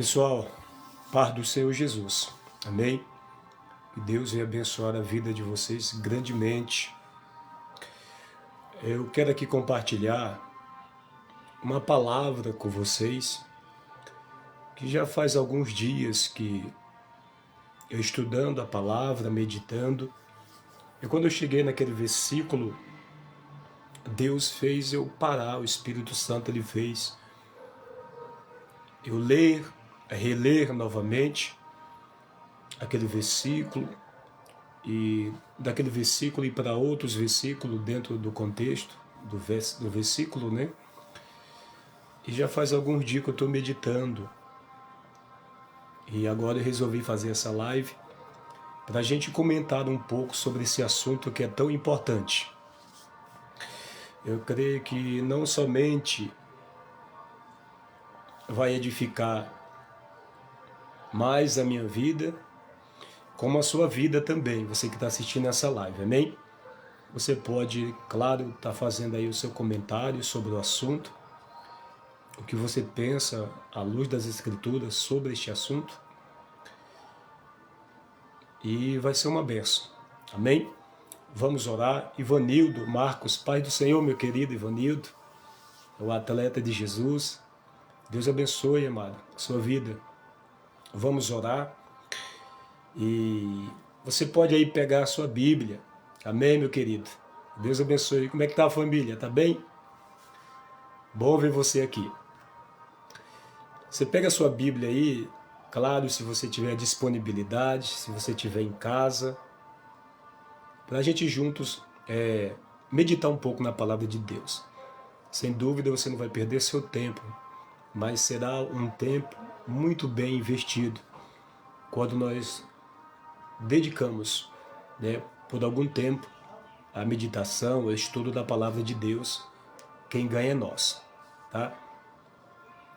Pessoal, paz do Senhor Jesus. Amém? Que Deus venha abençoar a vida de vocês grandemente. Eu quero aqui compartilhar uma palavra com vocês que já faz alguns dias que eu estudando a palavra, meditando, e quando eu cheguei naquele versículo, Deus fez eu parar, o Espírito Santo ele fez eu ler, reler novamente aquele versículo, e daquele versículo ir para outros versículos dentro do contexto do versículo, né? E já faz alguns dias que eu estou meditando. E agora eu resolvi fazer essa live para a gente comentar um pouco sobre esse assunto que é tão importante. Eu creio que não somente vai edificar mais a minha vida, como a sua vida também, você que está assistindo essa live, amém? Você pode, claro, estar fazendo aí o seu comentário sobre o assunto, o que você pensa à luz das Escrituras sobre este assunto, e vai ser uma bênção, amém? Vamos orar. Ivanildo Marcos, Pai do Senhor, meu querido Ivanildo, o atleta de Jesus, Deus abençoe, amado, a sua vida. Vamos orar, e você pode aí pegar a sua Bíblia, amém, meu querido? Deus abençoe. Como é que tá a família? Tá bem? Bom ver você aqui. Você pega a sua Bíblia aí, claro, se você tiver disponibilidade, se você estiver em casa, para a gente juntos meditar um pouco na palavra de Deus. Sem dúvida você não vai perder seu tempo, mas será um tempo muito bem investido quando nós dedicamos, né, por algum tempo a meditação, o estudo da palavra de Deus. Quem ganha é nós, tá?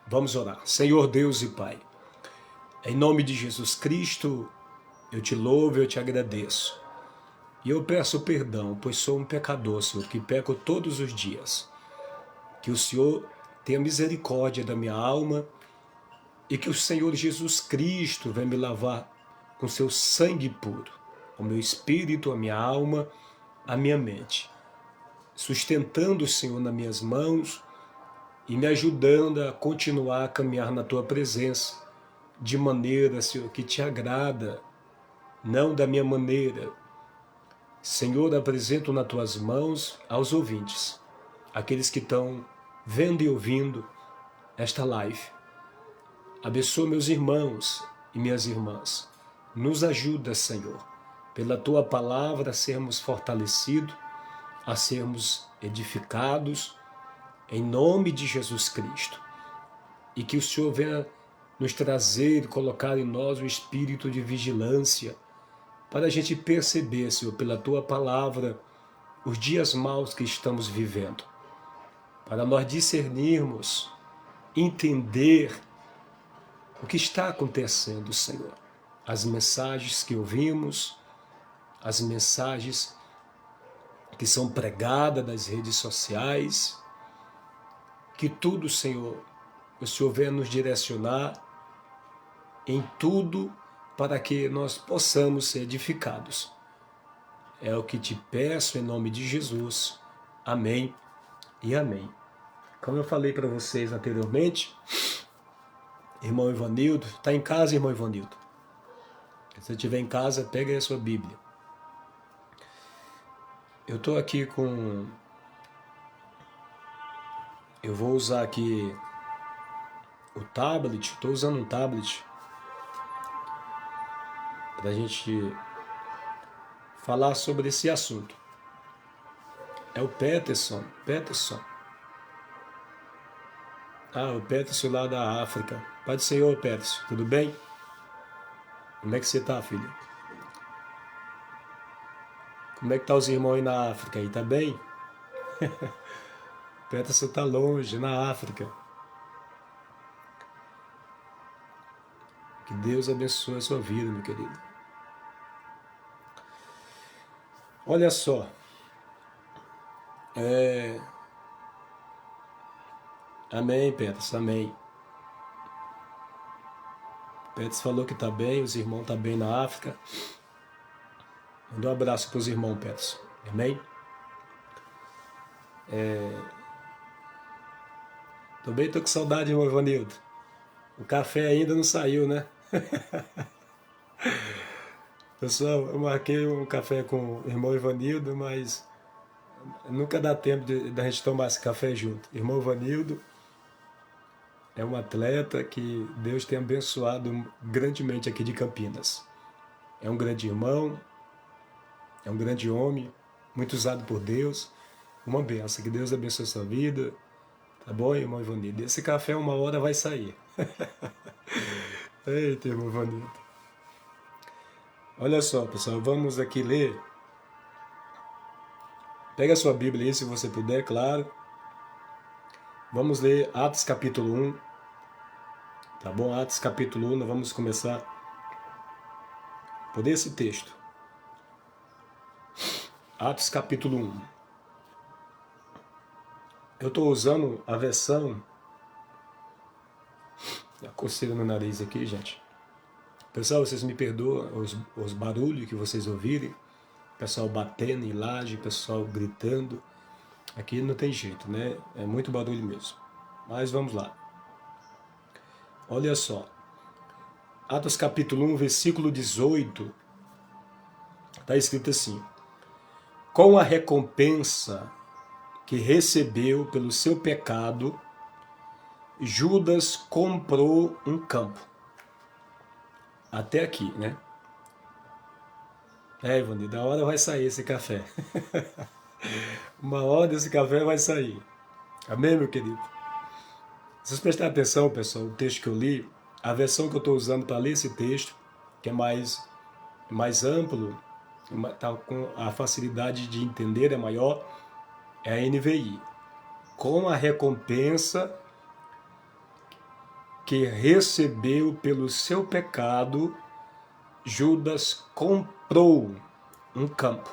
Vamos orar. Senhor Deus e Pai, em nome de Jesus Cristo, eu te louvo e eu te agradeço. E eu peço perdão, pois sou um pecador, Senhor, que peco todos os dias. Que o Senhor tenha misericórdia da minha alma e que o Senhor Jesus Cristo venha me lavar com seu sangue puro, o meu espírito, a minha alma, a minha mente, sustentando o Senhor nas minhas mãos e me ajudando a continuar a caminhar na tua presença, de maneira, Senhor, que te agrada, não da minha maneira. Senhor, apresento nas tuas mãos aos ouvintes, aqueles que estão vendo e ouvindo esta live. Abençoa meus irmãos e minhas irmãs. Nos ajuda, Senhor, pela tua palavra a sermos fortalecidos, a sermos edificados, em nome de Jesus Cristo. E que o Senhor venha nos trazer e colocar em nós um espírito de vigilância, para a gente perceber, Senhor, pela tua palavra, os dias maus que estamos vivendo, para nós discernirmos, entender o que está acontecendo, Senhor. As mensagens que ouvimos, as mensagens que são pregadas nas redes sociais, que tudo, Senhor, o Senhor venha nos direcionar em tudo para que nós possamos ser edificados. É o que te peço em nome de Jesus. Amém e amém. Como eu falei para vocês anteriormente, irmão Ivanildo, está em casa, irmão Ivanildo? Se você estiver em casa, pega aí a sua Bíblia. Eu estou aqui com... Eu vou usar aqui o tablet, estou usando um tablet para a gente falar sobre esse assunto. É o Peterson. O Peterson lá da África. Pai do Senhor, Peterson, tudo bem? Como é que você está, filho? Como é que tá os irmãos aí na África? Aí, tá bem? Peterson está longe, na África. Que Deus abençoe a sua vida, meu querido. Olha só. Amém, Peterson, amém. Pets falou que tá bem, os irmãos tá bem na África. Manda um abraço pros irmãos, Pets. Amém? Também tô com saudade, irmão Ivanildo. O café ainda não saiu, né? Pessoal, eu marquei um café com o irmão Ivanildo, mas nunca dá tempo da gente tomar esse café junto. Irmão Ivanildo é um atleta que Deus tem abençoado grandemente aqui de Campinas. É um grande irmão, é um grande homem, muito usado por Deus. Uma benção, que Deus abençoe a sua vida. Tá bom, irmão Ivanildo? Esse café uma hora vai sair. Eita, irmão Ivanildo. Olha só, pessoal, vamos aqui ler. Pega a sua Bíblia aí, se você puder, claro. Vamos ler Atos capítulo 1. Tá bom? Atos capítulo 1, nós vamos começar por esse texto. Atos capítulo 1. Eu estou usando a versão... A coceira no nariz aqui, gente. Pessoal, vocês me perdoam os barulhos que vocês ouvirem. Pessoal batendo em laje, pessoal gritando. Aqui não tem jeito, né? É muito barulho mesmo. Mas vamos lá. Olha só. Atos capítulo 1, versículo 18. Está escrito assim: com a recompensa que recebeu pelo seu pecado, Judas comprou um campo. Até aqui, né? Ivanildo, da hora vai sair esse café. Uma hora esse café vai sair. Amém, meu querido? Se vocês prestarem atenção, pessoal, o texto que eu li, a versão que eu estou usando para ler esse texto, que é mais amplo, tá com a facilidade de entender é maior, é a NVI. Com a recompensa que recebeu pelo seu pecado, Judas comprou um campo.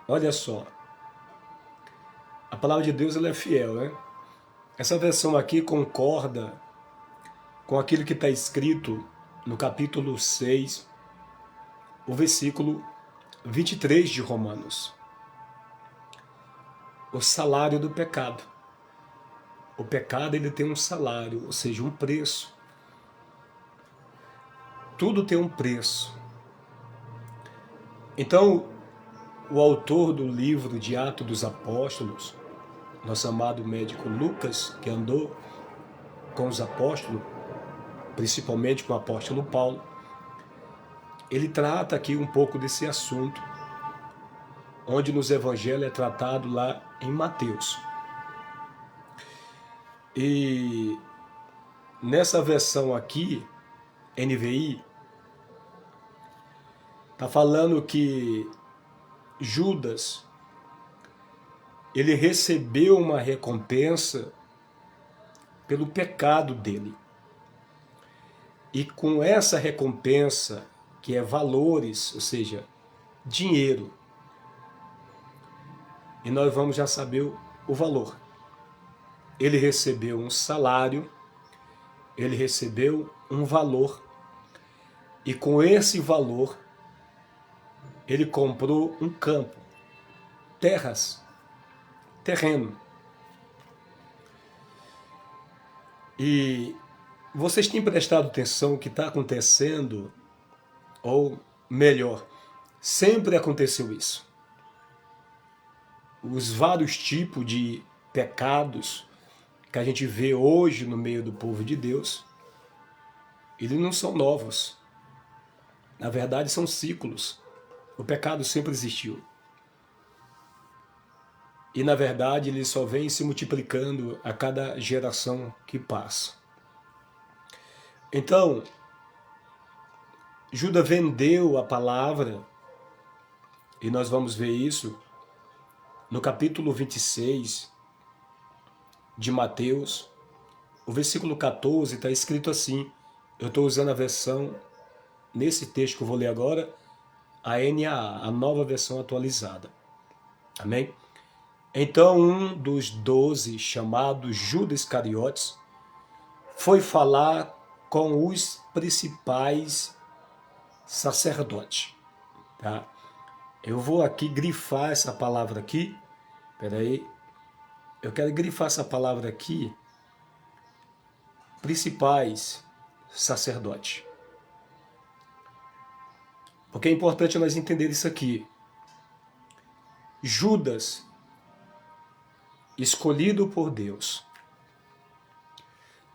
Olha só. A palavra de Deus ela é fiel, né? Essa versão aqui concorda com aquilo que está escrito no capítulo 6, o versículo 23 de Romanos. O salário do pecado. O pecado ele tem um salário, ou seja, um preço. Tudo tem um preço. Então, o autor do livro de Atos dos Apóstolos, nosso amado médico Lucas, que andou com os apóstolos, principalmente com o apóstolo Paulo, ele trata aqui um pouco desse assunto, onde nos evangelhos é tratado lá em Mateus. E nessa versão aqui, NVI, está falando que Judas, ele recebeu uma recompensa pelo pecado dele. E com essa recompensa, que é valores, ou seja, dinheiro, e nós vamos já saber o valor. Ele recebeu um salário, ele recebeu um valor, e com esse valor, ele comprou um campo, terras, terreno. E vocês têm prestado atenção no que está acontecendo, ou melhor, sempre aconteceu isso. Os vários tipos de pecados que a gente vê hoje no meio do povo de Deus, eles não são novos. Na verdade, são ciclos. O pecado sempre existiu. E, na verdade, ele só vem se multiplicando a cada geração que passa. Então, Judas vendeu a palavra, e nós vamos ver isso no capítulo 26 de Mateus, o versículo 14 está escrito assim. Eu estou usando a versão, nesse texto que eu vou ler agora, a NAA, a nova versão atualizada. Amém? Então um dos 12, chamado Judas Iscariotes, foi falar com os principais sacerdotes. Tá? Eu vou aqui grifar essa palavra aqui. Espera aí. Eu quero grifar essa palavra aqui. Principais sacerdotes. Porque é importante nós entender isso aqui. Judas, escolhido por Deus.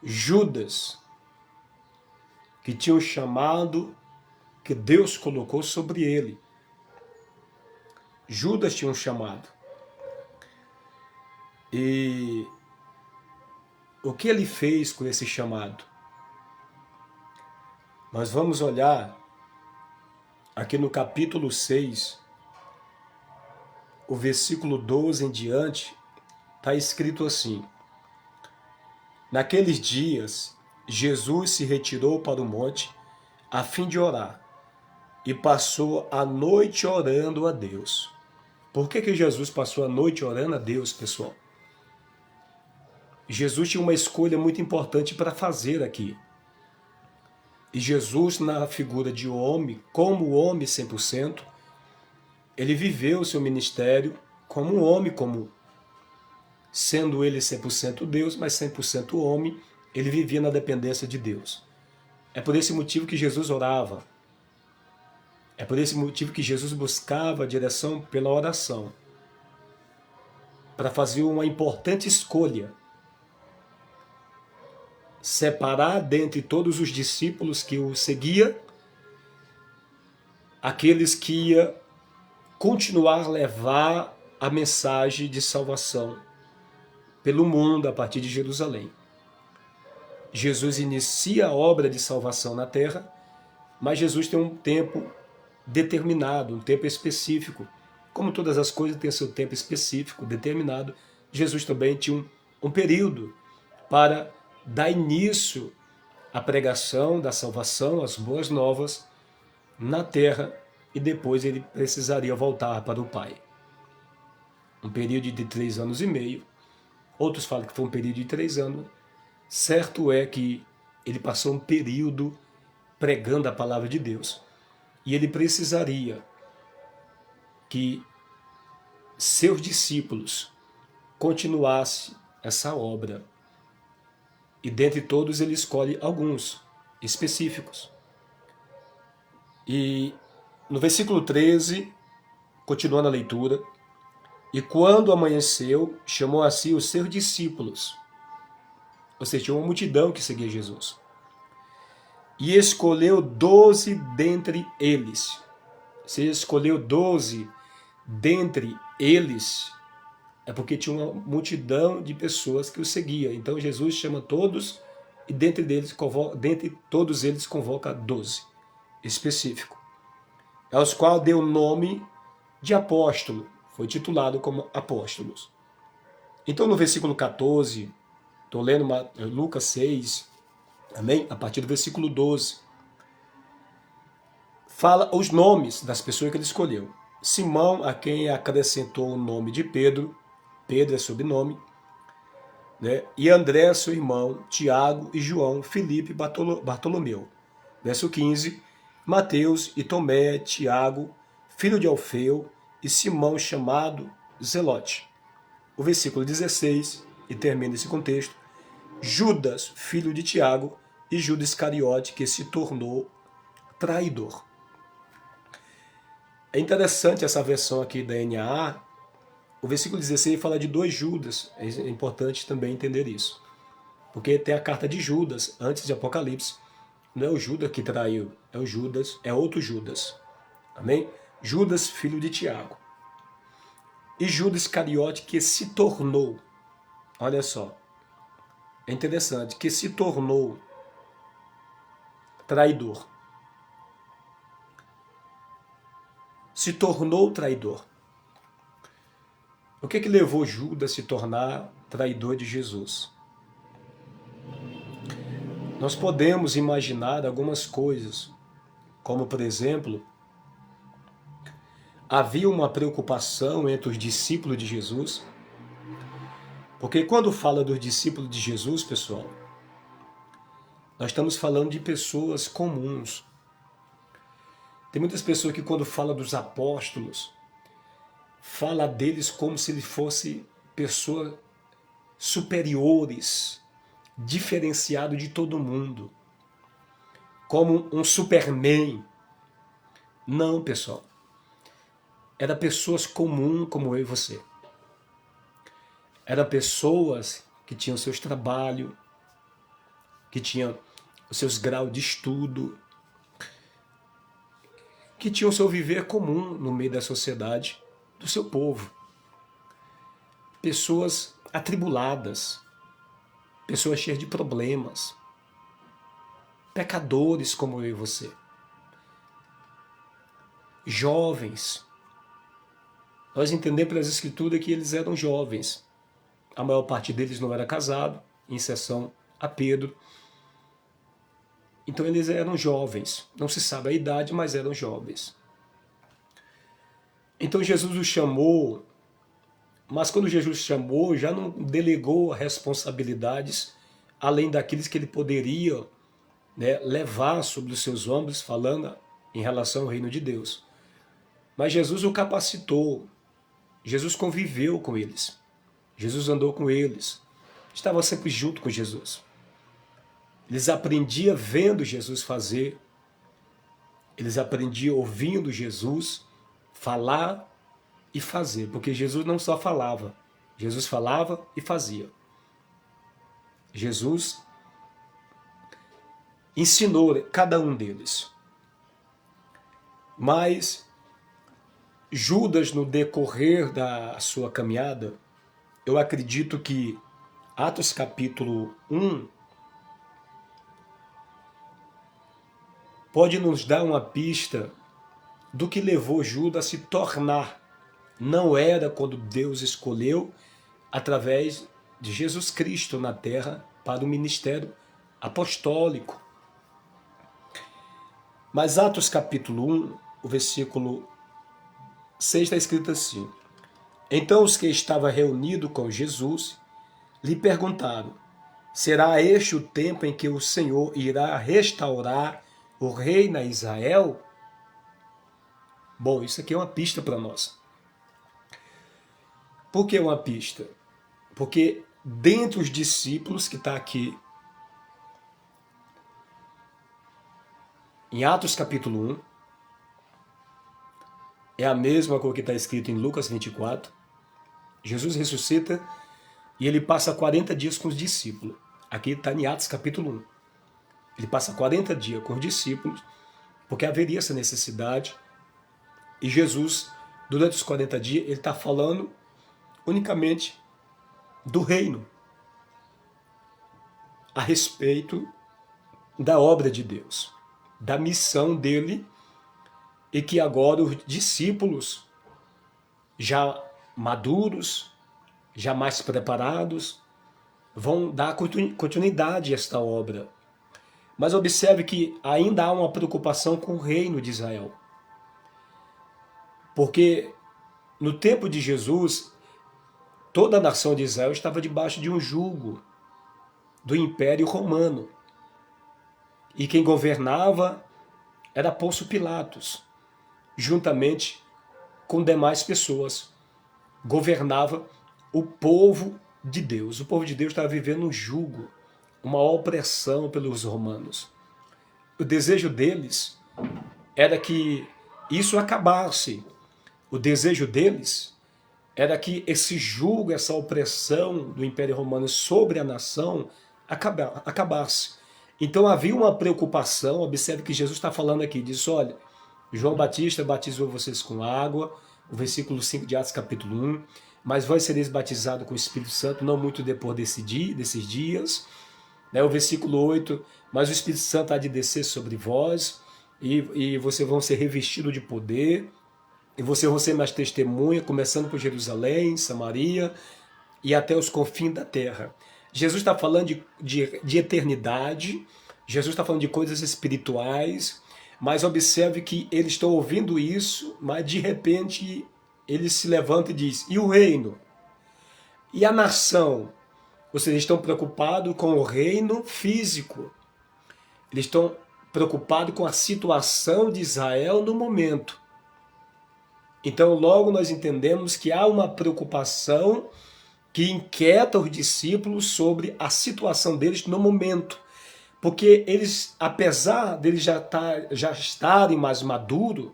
Judas, que tinha um chamado que Deus colocou sobre ele. Judas tinha um chamado. E o que ele fez com esse chamado? Nós vamos olhar aqui no capítulo 6, o versículo 12 em diante, está escrito assim: Naqueles dias, Jesus se retirou para o monte a fim de orar e passou a noite orando a Deus. Por que Jesus passou a noite orando a Deus, pessoal? Jesus tinha uma escolha muito importante para fazer aqui. E Jesus, na figura de homem, como homem 100%, ele viveu o seu ministério como um homem comum. Sendo ele 100% Deus, mas 100% homem, ele vivia na dependência de Deus. É por esse motivo que Jesus orava. É por esse motivo que Jesus buscava a direção pela oração, para fazer uma importante escolha. Separar dentre todos os discípulos que o seguiam, aqueles que iam continuar a levar a mensagem de salvação pelo mundo a partir de Jerusalém. Jesus inicia a obra de salvação na terra, mas Jesus tem um tempo determinado, um tempo específico. Como todas as coisas têm seu tempo específico, determinado, Jesus também tinha um período para dar início à pregação da salvação, às boas novas, na terra, e depois ele precisaria voltar para o Pai. Um período de 3 anos e meio, outros falam que foi um período de 3 anos, certo é que ele passou um período pregando a palavra de Deus, e ele precisaria que seus discípulos continuassem essa obra. E dentre todos ele escolhe alguns específicos. E no versículo 13, continuando a leitura, e quando amanheceu, chamou a si os seus discípulos. Ou seja, tinha uma multidão que seguia Jesus. E escolheu 12 dentre eles. Se escolheu 12 dentre eles, é porque tinha uma multidão de pessoas que o seguia. Então Jesus chama todos e dentre todos eles convoca 12 específico, aos quais deu o nome de apóstolo, foi titulado como apóstolos. Então no versículo 14, estou lendo Lucas 6, amém? A partir do versículo 12, fala os nomes das pessoas que ele escolheu. Simão, a quem acrescentou o nome de Pedro, Pedro é sobrenome, né? E André, seu irmão, Tiago e João, Filipe e Bartolomeu. Verso 15, Mateus e Tomé, Tiago, filho de Alfeu, e Simão, chamado Zelote. O versículo 16, e termina esse contexto, Judas, filho de Tiago, e Judas Iscariote, que se tornou traidor. É interessante essa versão aqui da NAA. O versículo 16 fala de 2 Judas. É importante também entender isso. Porque tem a carta de Judas, antes de Apocalipse. Não é o Judas que traiu, é o Judas, é outro Judas. Amém? Judas, filho de Tiago. E Judas Iscariote, que se tornou, olha só, é interessante, que se tornou traidor. Se tornou traidor. O que levou Judas a se tornar traidor de Jesus? Nós podemos imaginar algumas coisas, como por exemplo, havia uma preocupação entre os discípulos de Jesus, porque quando fala dos discípulos de Jesus, pessoal, Nós estamos falando de pessoas comuns. Tem muitas pessoas que quando fala dos apóstolos, fala deles como se eles fossem pessoas superiores, diferenciado de todo mundo, como um Superman. Não, pessoal. Era pessoas comuns como eu e você. Era pessoas que tinham seus trabalhos, que tinham os seus graus de estudo, que tinham o seu viver comum no meio da sociedade, do seu povo. Pessoas atribuladas, pessoas cheias de problemas, pecadores como eu e você. Jovens. Nós entendemos pelas escrituras que eles eram jovens. A maior parte deles não era casado, em exceção a Pedro. Então eles eram jovens. Não se sabe a idade, mas eram jovens. Então Jesus os chamou, mas quando Jesus chamou, já não delegou responsabilidades além daqueles que ele poderia, levar sobre os seus ombros, falando em relação ao reino de Deus. Mas Jesus o capacitou, Jesus conviveu com eles, Jesus andou com eles, estava sempre junto com Jesus. Eles aprendiam vendo Jesus fazer, eles aprendiam ouvindo Jesus falar e fazer, porque Jesus não só falava, Jesus falava e fazia. Jesus ensinou cada um deles. Mas Judas, no decorrer da sua caminhada, eu acredito que Atos capítulo 1 pode nos dar uma pista do que levou Judas a se tornar. Não era quando Deus escolheu através de Jesus Cristo na terra para o ministério apostólico. Mas Atos capítulo 1, o versículo 6 está escrito assim: Então os que estavam reunidos com Jesus lhe perguntaram: será este o tempo em que o Senhor irá restaurar o reino a Israel? Bom, isso aqui é uma pista para nós. Por que uma pista? Porque dentre os discípulos que está aqui em Atos capítulo 1, é a mesma coisa que está escrito em Lucas 24. Jesus ressuscita e ele passa 40 dias com os discípulos. Aqui está em Atos capítulo 1. Ele passa 40 dias com os discípulos, porque haveria essa necessidade. E Jesus, durante os 40 dias, ele está falando unicamente do reino, a respeito da obra de Deus, da missão dele, e que agora os discípulos, já maduros, já mais preparados, vão dar continuidade a esta obra. Mas observe que ainda há uma preocupação com o reino de Israel. Porque no tempo de Jesus, toda a nação de Israel estava debaixo de um jugo do Império Romano. E quem governava era Pôncio Pilatos, juntamente com demais pessoas. Governava o povo de Deus. O povo de Deus estava vivendo um jugo, uma opressão pelos romanos. O desejo deles era que isso acabasse. O desejo deles era que esse jugo, essa opressão do Império Romano sobre a nação acabasse. Então havia uma preocupação. Observe que Jesus está falando aqui, diz: olha, João Batista batizou vocês com água, o versículo 5 de Atos capítulo 1, mas vós sereis batizados com o Espírito Santo não muito depois desses dias. O versículo 8, mas o Espírito Santo há de descer sobre vós, e vocês vão ser revestidos de poder, e vocês vão ser mais testemunha, começando por Jerusalém, Samaria e até os confins da terra. Jesus está falando de eternidade, Jesus está falando de coisas espirituais, mas observe que eles estão ouvindo isso, mas de repente ele se levanta e diz: e o reino? E a nação? Vocês estão preocupados com o reino físico. Eles estão preocupados com a situação de Israel no momento. Então logo nós entendemos que há uma preocupação que inquieta os discípulos sobre a situação deles no momento. Porque eles, apesar deles já estarem mais maduros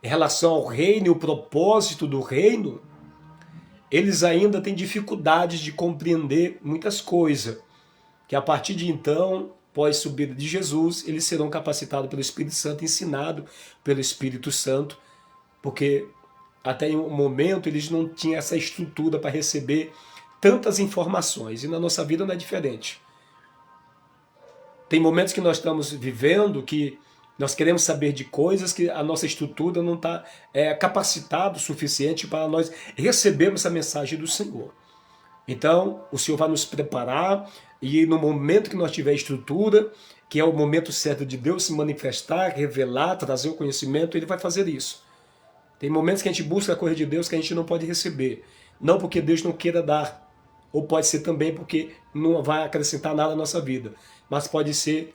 em relação ao reino e o propósito do reino, eles ainda têm dificuldades de compreender muitas coisas. Que a partir de então, pós subida de Jesus, eles serão capacitados pelo Espírito Santo, ensinados pelo Espírito Santo, porque até um momento eles não tinham essa estrutura para receber tantas informações, e na nossa vida não é diferente. Tem momentos que nós estamos vivendo que nós queremos saber de coisas que a nossa estrutura não está capacitada o suficiente para nós recebermos essa mensagem do Senhor. Então, o Senhor vai nos preparar e no momento que nós tiver estrutura, que é o momento certo de Deus se manifestar, revelar, trazer o conhecimento, Ele vai fazer isso. Tem momentos que a gente busca a coisa de Deus que a gente não pode receber. Não porque Deus não queira dar, ou pode ser também porque não vai acrescentar nada na nossa vida, mas pode ser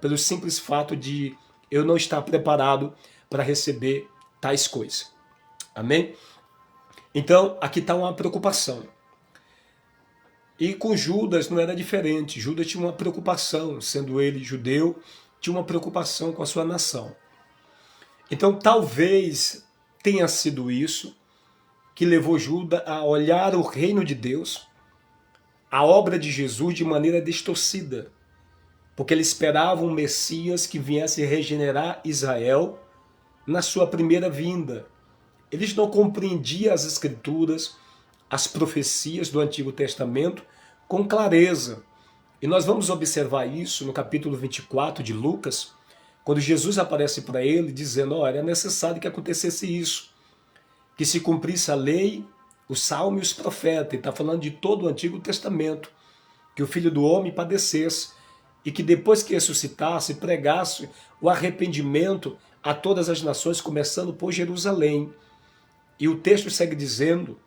pelo simples fato de eu não estar preparado para receber tais coisas. Amém? Então, aqui está uma preocupação. E com Judas não era diferente. Judas tinha uma preocupação, sendo ele judeu, tinha uma preocupação com a sua nação. Então talvez tenha sido isso que levou Judas a olhar o reino de Deus, a obra de Jesus de maneira distorcida. Porque ele esperava um Messias que viesse regenerar Israel na sua primeira vinda. Eles não compreendiam as Escrituras, as profecias do Antigo Testamento com clareza. E nós vamos observar isso no capítulo 24 de Lucas, quando Jesus aparece para ele dizendo, olha, é necessário que acontecesse isso, que se cumprisse a lei, o Salmo e os profetas. Ele está falando de todo o Antigo Testamento, que o Filho do Homem padecesse, e que depois que ressuscitasse, pregasse o arrependimento a todas as nações, começando por Jerusalém. E o texto segue dizendo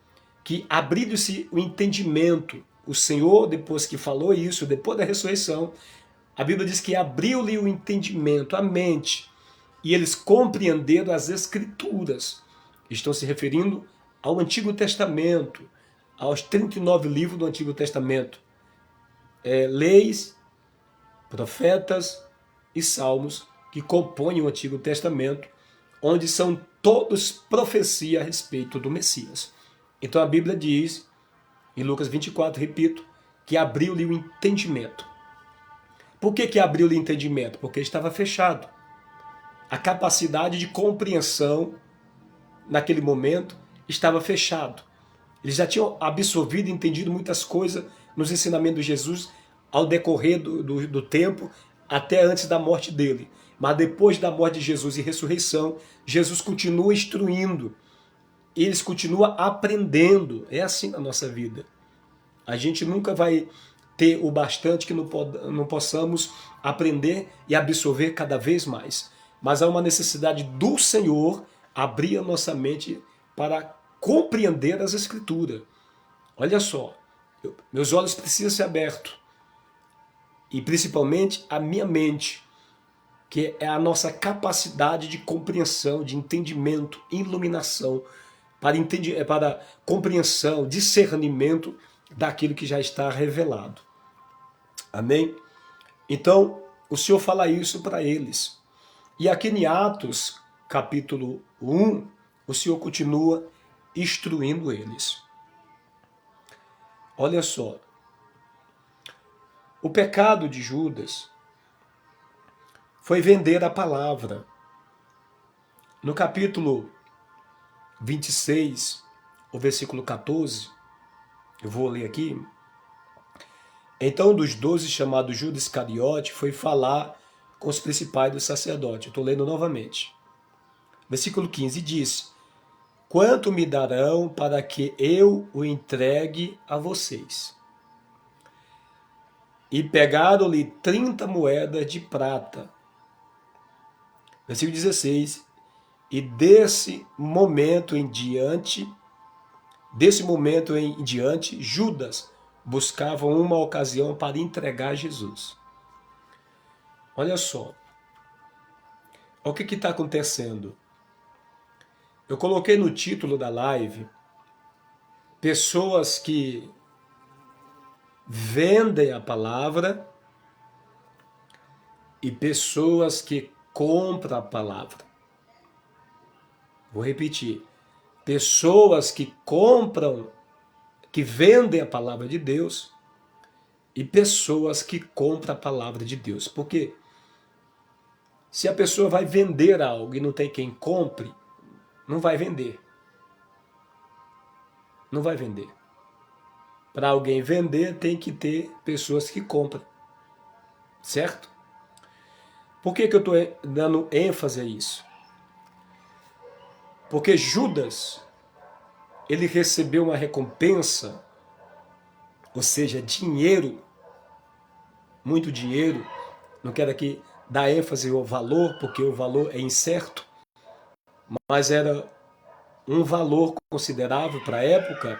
que abrindo-se o entendimento, o Senhor, depois que falou isso, depois da ressurreição, a Bíblia diz que abriu-lhe o entendimento, a mente, e eles compreenderam as Escrituras. Estão se referindo ao Antigo Testamento, aos 39 livros do Antigo Testamento. Leis, profetas e salmos que compõem o Antigo Testamento, onde são todos profecia a respeito do Messias. Então a Bíblia diz, em Lucas 24, repito, que abriu-lhe o entendimento. Por que abriu-lhe o entendimento? Porque estava fechado. A capacidade de compreensão, naquele momento, estava fechado. Eles já tinham absorvido e entendido muitas coisas nos ensinamentos de Jesus ao decorrer do tempo, até antes da morte dele. Mas depois da morte de Jesus e ressurreição, Jesus continua instruindo. Eles continuam aprendendo. É assim na nossa vida. A gente nunca vai ter o bastante que não possamos aprender e absorver cada vez mais. Mas há uma necessidade do Senhor abrir a nossa mente para compreender as Escrituras. Olha só, meus olhos precisam ser abertos. E principalmente a minha mente, que é a nossa capacidade de compreensão, de entendimento, iluminação, para compreensão, discernimento daquilo que já está revelado. Amém? Então, o Senhor fala isso para eles. E aqui em Atos, capítulo 1, o Senhor continua instruindo eles. Olha só. O pecado de Judas foi vender a palavra. No capítulo 26, o versículo 14, eu vou ler aqui. Então, dos 12 chamado Judas Iscariote foi falar com os principais dos sacerdotes. Eu estou lendo novamente. Versículo 15 diz, quanto me darão para que eu o entregue a vocês? E pegaram-lhe 30 moedas de prata. Versículo 16. E desse momento em diante, Judas buscava uma ocasião para entregar Jesus. Olha só, o que está acontecendo? Eu coloquei no título da live pessoas que vendem a palavra e pessoas que compram a palavra. Vou repetir. Pessoas que compram, que vendem a palavra de Deus e pessoas que compram a palavra de Deus. Porque se a pessoa vai vender algo e não tem quem compre, não vai vender. Não vai vender. Para alguém vender, tem que ter pessoas que compram. Certo? Por que eu estou dando ênfase a isso? Porque Judas, ele recebeu uma recompensa, ou seja, dinheiro, muito dinheiro. Não quero aqui dar ênfase ao valor, porque o valor é incerto, mas era um valor considerável para a época.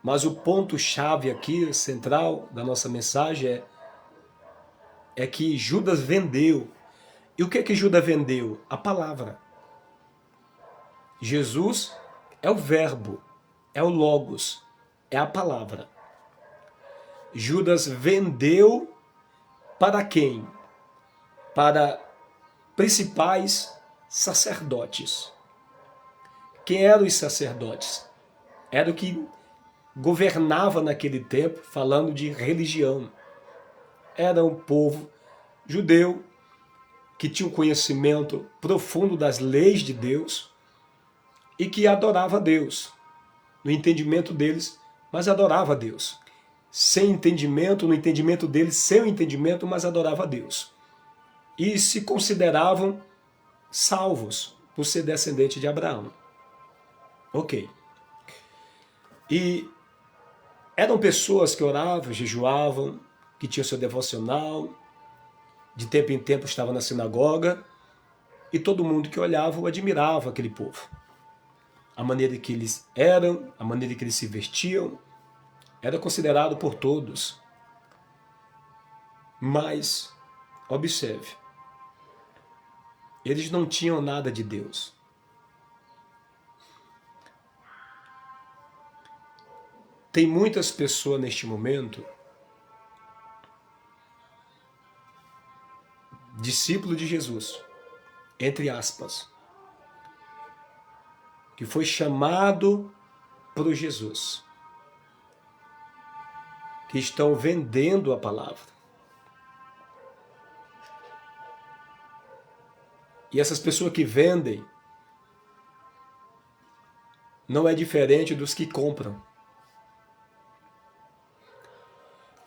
Mas o ponto-chave aqui, central da nossa mensagem é que Judas vendeu. E o que que Judas vendeu? A palavra. Jesus é o verbo, é o logos, é a palavra. Judas vendeu para quem? Para principais sacerdotes. Quem eram os sacerdotes? Era o que governava naquele tempo, falando de religião. Era um povo judeu que tinha um conhecimento profundo das leis de Deus e que adorava a Deus, no entendimento deles, mas adorava a Deus. Sem entendimento, no entendimento deles, sem o entendimento, mas adorava a Deus. E se consideravam salvos por ser descendente de Abraão. Ok. E eram pessoas que oravam, jejuavam, que tinham seu devocional, de tempo em tempo estavam na sinagoga, e todo mundo que olhava admirava aquele povo. A maneira que eles eram, a maneira que eles se vestiam, era considerado por todos. Mas, observe, eles não tinham nada de Deus. Tem muitas pessoas neste momento, discípulo de Jesus, entre aspas, que foi chamado por Jesus, que estão vendendo a palavra. E essas pessoas que vendem não é diferente dos que compram.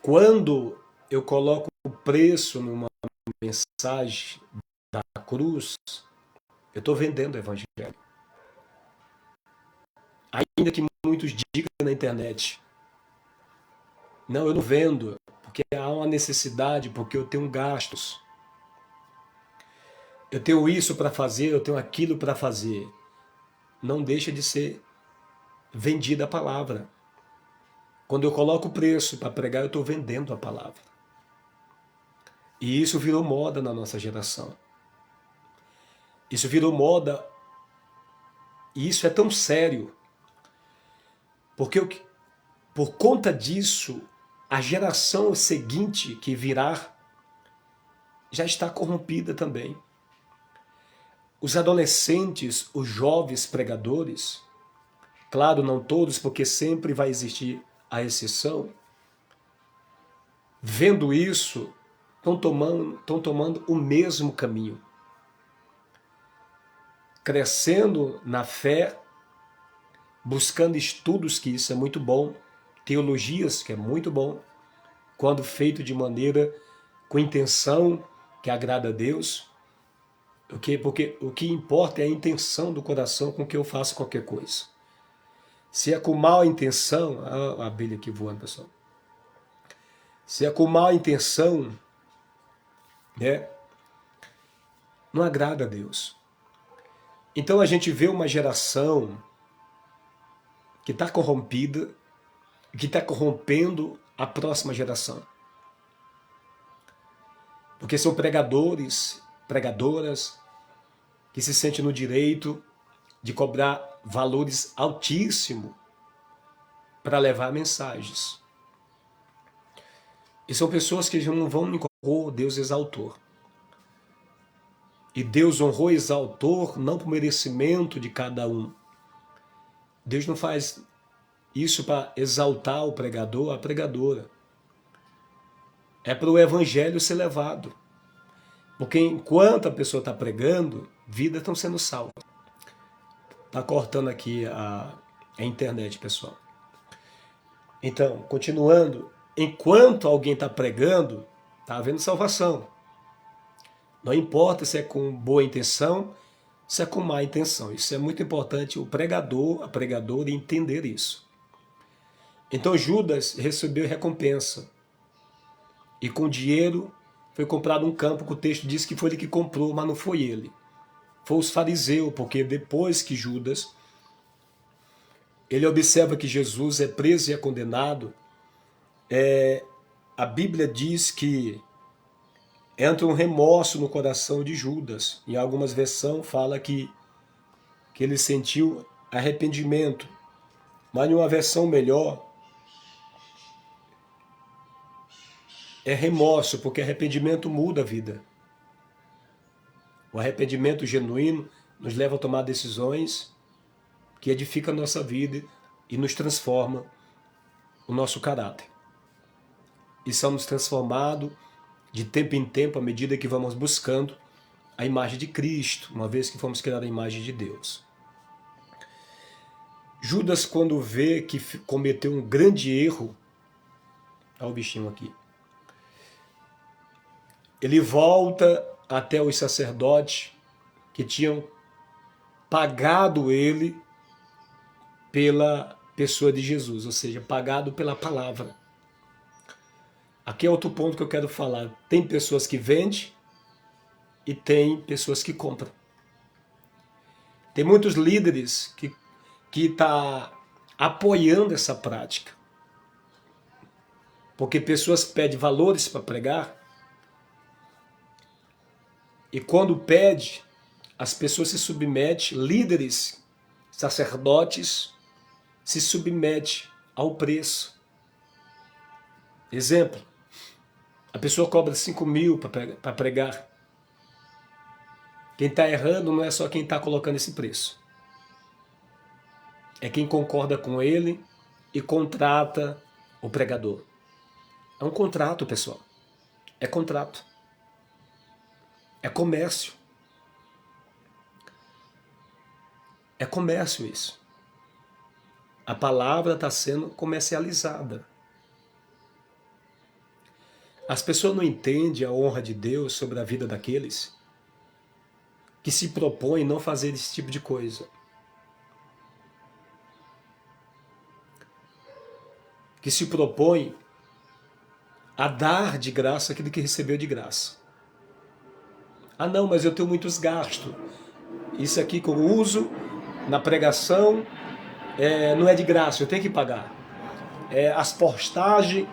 Quando eu coloco o preço numa mensagem da cruz, eu estou vendendo o evangelho. Ainda que muitos digam na internet, não, eu não vendo, porque há uma necessidade, porque eu tenho gastos. Eu tenho isso para fazer, eu tenho aquilo para fazer. Não deixa de ser vendida a palavra. Quando eu coloco o preço para pregar, eu estou vendendo a palavra. E isso virou moda na nossa geração. Isso virou moda, e isso é tão sério, porque por conta disso, a geração seguinte que virá já está corrompida também. Os adolescentes, os jovens pregadores, claro, não todos, porque sempre vai existir a exceção, vendo isso, estão tomando o mesmo caminho. Crescendo na fé, buscando estudos, que isso é muito bom, teologias, que é muito bom, quando feito de maneira, com intenção que agrada a Deus. Porque o que importa é a intenção do coração com que eu faço qualquer coisa. Se é com má intenção, a abelha aqui voando, pessoal. Se é com má intenção, né, não agrada a Deus. Então a gente vê uma geração que está corrompida, que está corrompendo a próxima geração. Porque são pregadores, pregadoras, que se sentem no direito de cobrar valores altíssimos para levar mensagens. E são pessoas que não vão em honrou, Deus exaltou. E Deus honrou e exaltou não por merecimento de cada um. Deus não faz isso para exaltar o pregador, a pregadora. É para o evangelho ser levado. Porque enquanto a pessoa está pregando, vidas estão sendo salvas. Está cortando aqui a internet, pessoal. Então, continuando, enquanto alguém está pregando, está havendo salvação. Não importa se é com boa intenção, se é com má intenção. Isso é muito importante o pregador, a pregadora entender isso. Então Judas recebeu recompensa. E com dinheiro foi comprado um campo que o texto diz que foi ele que comprou, mas não foi ele. Foi os fariseus, porque depois que Judas, ele observa que Jesus é preso e é condenado, a Bíblia diz que entra um remorso no coração de Judas. Em algumas versões fala que ele sentiu arrependimento. Mas em uma versão melhor, é remorso, porque arrependimento muda a vida. O arrependimento genuíno nos leva a tomar decisões que edificam a nossa vida e nos transforma o nosso caráter. E somos transformados de tempo em tempo à medida que vamos buscando a imagem de Cristo, uma vez que fomos criados a imagem de Deus. Judas, quando vê que cometeu um grande erro, olha o bichinho aqui, ele volta até os sacerdotes que tinham pagado ele pela pessoa de Jesus, ou seja, pagado pela palavra. Aqui é outro ponto que eu quero falar. Tem pessoas que vendem e tem pessoas que compram. Tem muitos líderes que estão apoiando essa prática. Porque pessoas pedem valores para pregar e quando pede, as pessoas se submetem, líderes, sacerdotes, se submetem ao preço. Exemplo, a pessoa cobra 5.000 para pregar. Quem está errando não é só quem está colocando esse preço. É quem concorda com ele e contrata o pregador. É um contrato, pessoal. É contrato. É comércio. É comércio isso. A palavra está sendo comercializada. As pessoas não entendem a honra de Deus sobre a vida daqueles que se propõem não fazer esse tipo de coisa. Que se propõem a dar de graça aquilo que recebeu de graça. Ah não, mas eu tenho muitos gastos. Isso aqui que eu uso na pregação não é de graça, eu tenho que pagar. As postagens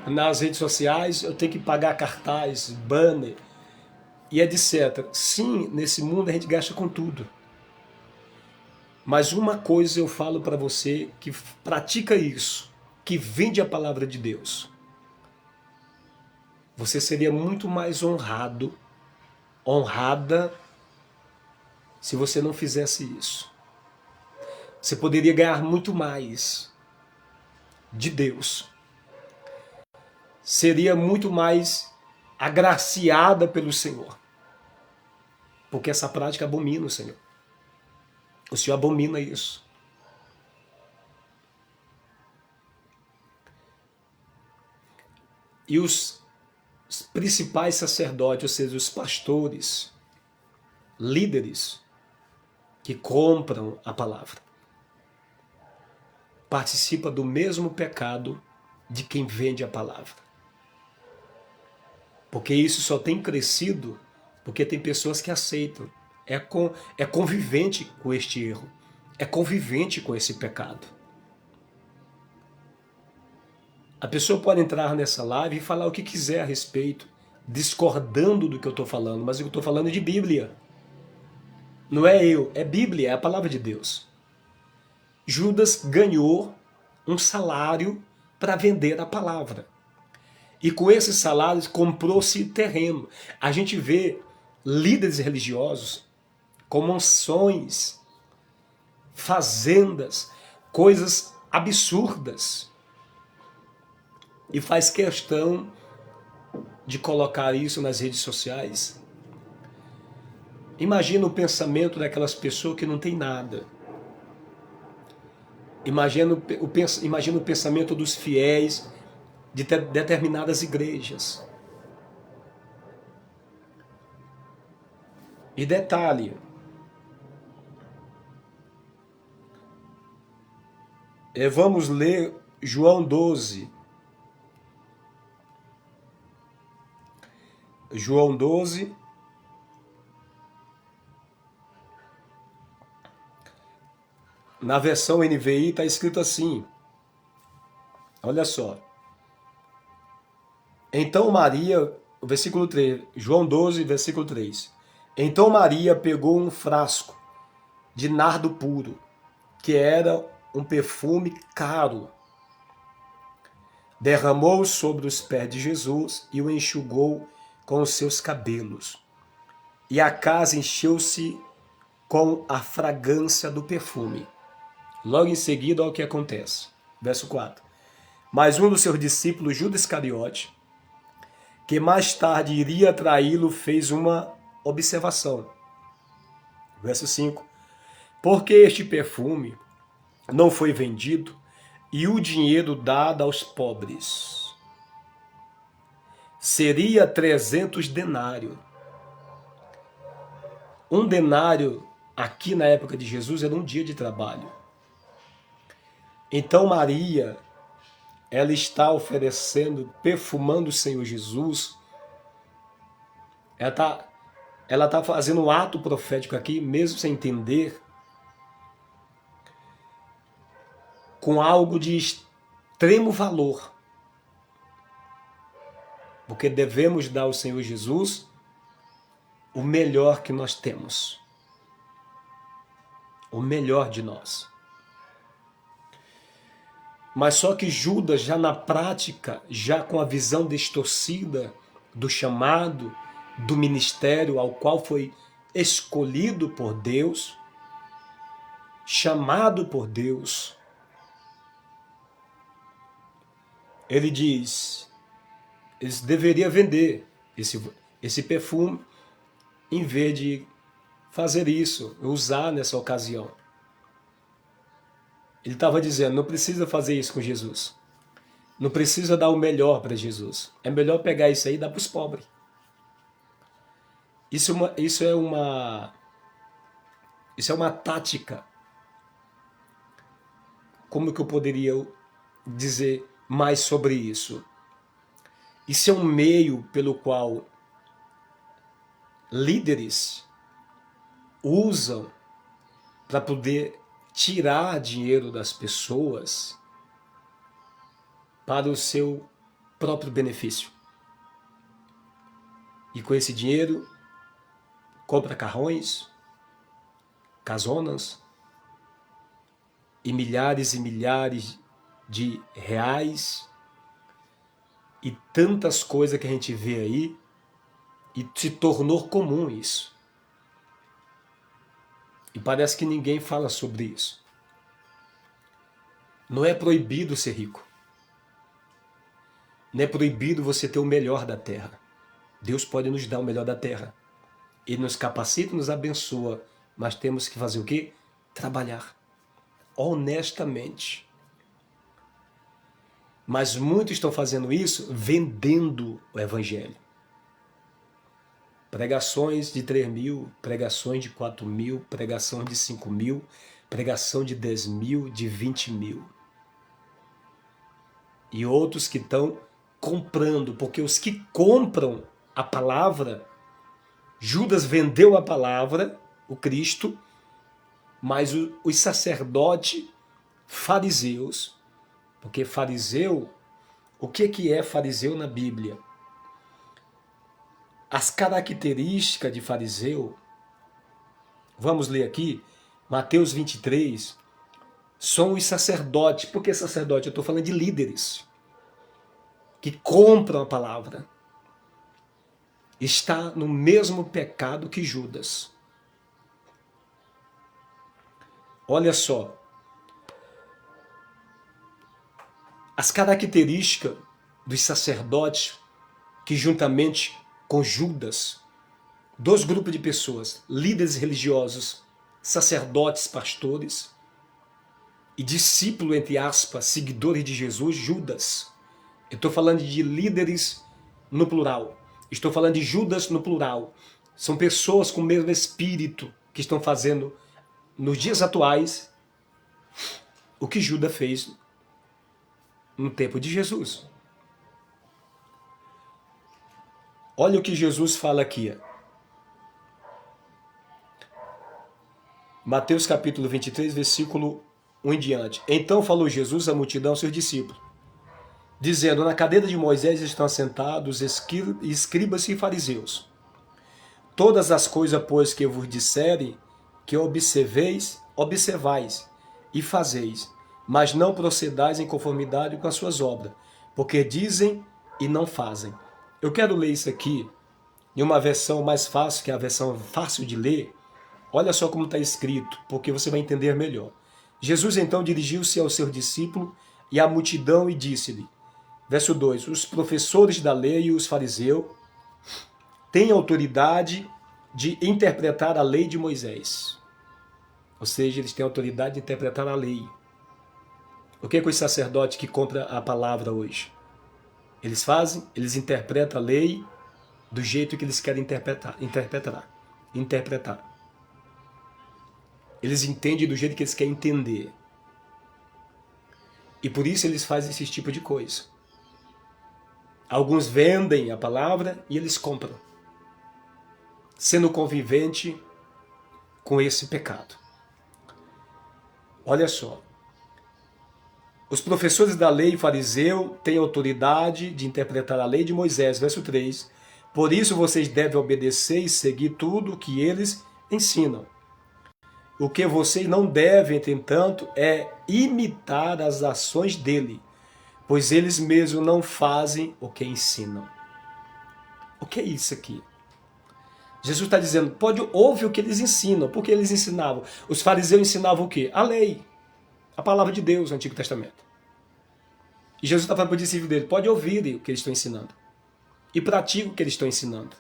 nas redes sociais, eu tenho que pagar cartaz, banner e etc. Sim, nesse mundo a gente gasta com tudo. Mas uma coisa eu falo para você que pratica isso, que vende a palavra de Deus. Você seria muito mais honrado, honrada, se você não fizesse isso. Você poderia ganhar muito mais de Deus. Seria muito mais agraciada pelo Senhor. Porque essa prática abomina o Senhor. O Senhor abomina isso. E os principais sacerdotes, ou seja, os pastores, líderes, que compram a palavra, participa do mesmo pecado de quem vende a palavra. Porque isso só tem crescido porque tem pessoas que aceitam. É convivente com este erro. É convivente com esse pecado. A pessoa pode entrar nessa live e falar o que quiser a respeito. discordando do que eu estou falando, mas eu estou falando de Bíblia. Não é eu, é Bíblia, é a palavra de Deus. Judas ganhou um salário para vender a palavra. E com esses salários comprou-se terreno. A gente vê líderes religiosos com mansões, fazendas, coisas absurdas. E faz questão de colocar isso nas redes sociais. Imagina o pensamento daquelas pessoas que não tem nada. Imagina o pensamento dos fiéis de determinadas igrejas. E detalhe, vamos ler João 12. João 12. Na versão NVI está escrito assim. Olha só. Então Maria, versículo 3, João 12, versículo 3. Então Maria pegou um frasco de nardo puro, que era um perfume caro. Derramou sobre os pés de Jesus e o enxugou com os seus cabelos. E a casa encheu-se com a fragrância do perfume. Logo em seguida, olha o que acontece. Verso 4. Mas um dos seus discípulos, Judas Iscariote, que mais tarde iria traí-lo, fez uma observação. Verso 5. Porque este perfume não foi vendido e o dinheiro dado aos pobres? Seria 300 denários. Um denário, aqui na época de Jesus, era um dia de trabalho. Então Maria, ela está oferecendo, perfumando o Senhor Jesus. Ela está fazendo um ato profético aqui, mesmo sem entender, com algo de extremo valor. Porque devemos dar ao Senhor Jesus o melhor que nós temos. O melhor de nós. Mas só que Judas, já na prática, já com a visão distorcida do chamado, do ministério ao qual foi escolhido por Deus, chamado por Deus, ele diz, eles deveriam vender esse perfume em vez de fazer isso, usar nessa ocasião. Ele estava dizendo, não precisa fazer isso com Jesus. Não precisa dar o melhor para Jesus. É melhor pegar isso aí e dar para os pobres. Isso é uma tática. Como que eu poderia dizer mais sobre isso? Isso é um meio pelo qual líderes usam para poder tirar dinheiro das pessoas para o seu próprio benefício. E com esse dinheiro, compra carrões, casonas e milhares de reais e tantas coisas que a gente vê aí, e se tornou comum isso. E parece que ninguém fala sobre isso. Não é proibido ser rico. Não é proibido você ter o melhor da terra. Deus pode nos dar o melhor da terra. Ele nos capacita e nos abençoa. Mas temos que fazer o quê? Trabalhar. Honestamente. Mas muitos estão fazendo isso vendendo o evangelho. Pregações de 3.000, pregações de 4.000, pregação de 5.000, pregação de 10.000, de 20.000. E outros que estão comprando, porque os que compram a palavra, Judas vendeu a palavra, o Cristo, mas os sacerdotes fariseus, porque fariseu, o que é fariseu na Bíblia? as características de fariseu, vamos ler aqui, Mateus 23, são os sacerdotes. Por que sacerdote? Eu estou falando de líderes que compram a palavra. Está no mesmo pecado que Judas. Olha só, as características dos sacerdotes que juntamente com Judas, dois grupos de pessoas, líderes religiosos, sacerdotes, pastores e discípulo, entre aspas, seguidores de Jesus, Judas. Eu estou falando de líderes no plural. Estou falando de Judas no plural. São pessoas com o mesmo espírito que estão fazendo nos dias atuais o que Judas fez no tempo de Jesus. Olha o que Jesus fala aqui. Mateus capítulo 23, versículo 1 em diante. Então falou Jesus à multidão, aos seus discípulos, dizendo: na cadeira de Moisés estão assentados escribas e fariseus. Todas as coisas, pois, que vos disserem, que observais e fazeis, mas não procedais em conformidade com as suas obras, porque dizem e não fazem. Eu quero ler isso aqui em uma versão mais fácil, que é a versão fácil de ler. Olha só como está escrito, porque você vai entender melhor. Jesus então dirigiu-se aos seus discípulos e à multidão e disse-lhe, verso 2, os professores da lei e os fariseus têm autoridade de interpretar a lei de Moisés. Ou seja, eles têm autoridade de interpretar a lei. O que é que os sacerdotes que compram a palavra hoje? Eles fazem, eles interpretam a lei do jeito que eles querem interpretar. Eles entendem do jeito que eles querem entender. E por isso eles fazem esse tipo de coisa. Alguns vendem a palavra e eles compram, sendo convivente com esse pecado. Olha só. Os professores da lei fariseu têm autoridade de interpretar a lei de Moisés, verso 3. Por isso vocês devem obedecer e seguir tudo o que eles ensinam. O que vocês não devem, entretanto, é imitar as ações dele, pois eles mesmos não fazem o que ensinam. O que é isso aqui? Jesus está dizendo, ouve o que eles ensinam. Por que eles ensinavam? Os fariseus ensinavam o quê? A lei, a palavra de Deus, o Antigo Testamento. E Jesus está falando para o discípulo dele, pode ouvir o que eles estão ensinando. E pratique o que eles estão ensinando.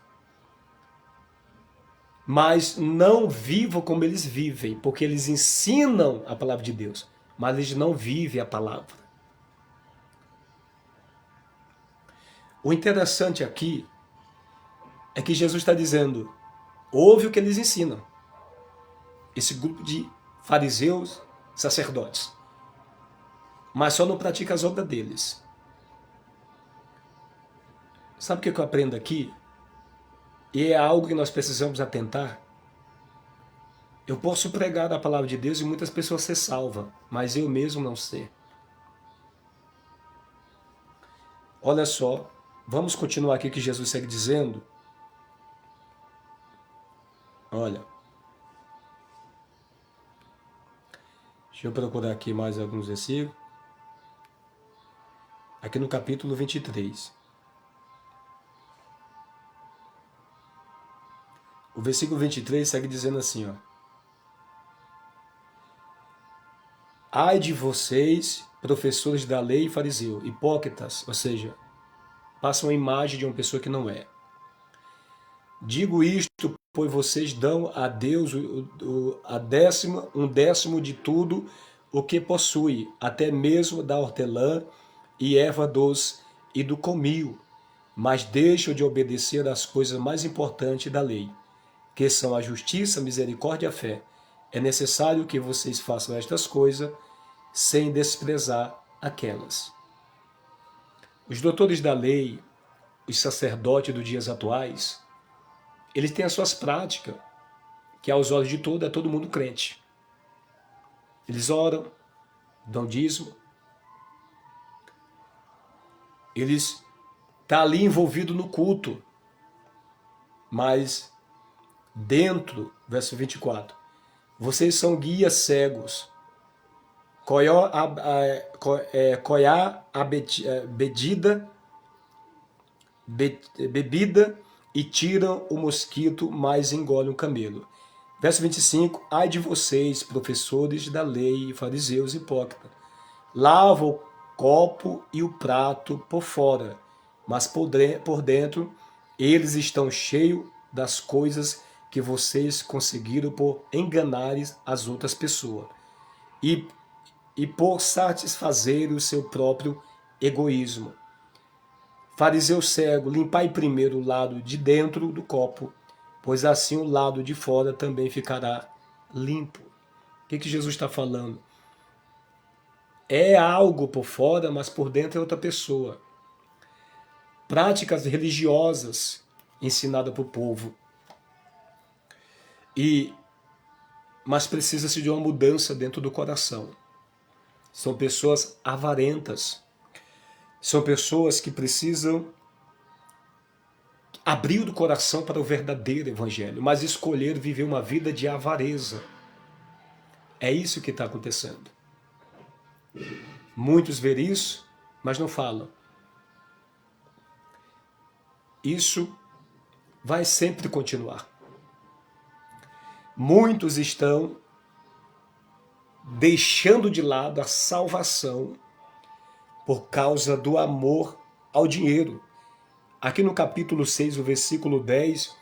Mas não vivam como eles vivem, porque eles ensinam a palavra de Deus, mas eles não vivem a palavra. O interessante aqui é que Jesus está dizendo, ouve o que eles ensinam. Esse grupo de fariseus, sacerdotes. Mas só não pratica as obras deles. Sabe o que eu aprendo aqui? E é algo que nós precisamos atentar. Eu posso pregar a palavra de Deus e muitas pessoas ser salvas, mas eu mesmo não ser. Olha só, vamos continuar aqui que Jesus segue dizendo. Olha. Deixa eu procurar aqui mais alguns versículos. Aqui no capítulo 23. O versículo 23 segue dizendo assim, ó. Ai de vocês, professores da lei e fariseus, hipócritas, ou seja, passam a imagem de uma pessoa que não é. Digo isto, pois vocês dão a Deus um décimo de tudo o que possui, até mesmo da hortelã e erva doce e do comil, mas deixam de obedecer às coisas mais importantes da lei, que são a justiça, a misericórdia e a fé. É necessário que vocês façam estas coisas sem desprezar aquelas. Os doutores da lei, os sacerdotes dos dias atuais, eles têm as suas práticas, que aos olhos de todo é todo mundo crente. Eles oram, dão dízimo, eles estão ali envolvidos no culto, mas dentro, verso 24, vocês são guias cegos, bebida e tiram o mosquito, mas engolem o camelo. Verso 25, ai de vocês, professores da lei e fariseus hipócritas, lavam o copo e o prato por fora, mas por dentro eles estão cheios das coisas que vocês conseguiram por enganar as outras pessoas e por satisfazer o seu próprio egoísmo. Fariseu cego, limpai primeiro o lado de dentro do copo, pois assim o lado de fora também ficará limpo. O que Jesus está falando? É algo por fora, mas por dentro é outra pessoa. Práticas religiosas ensinadas para o povo. Mas precisa-se de uma mudança dentro do coração. São pessoas avarentas. São pessoas que precisam abrir o coração para o verdadeiro evangelho, mas escolher viver uma vida de avareza. É isso que está acontecendo. Muitos veem isso, mas não falam. Isso vai sempre continuar. Muitos estão deixando de lado a salvação por causa do amor ao dinheiro. Aqui no capítulo 6, o versículo 10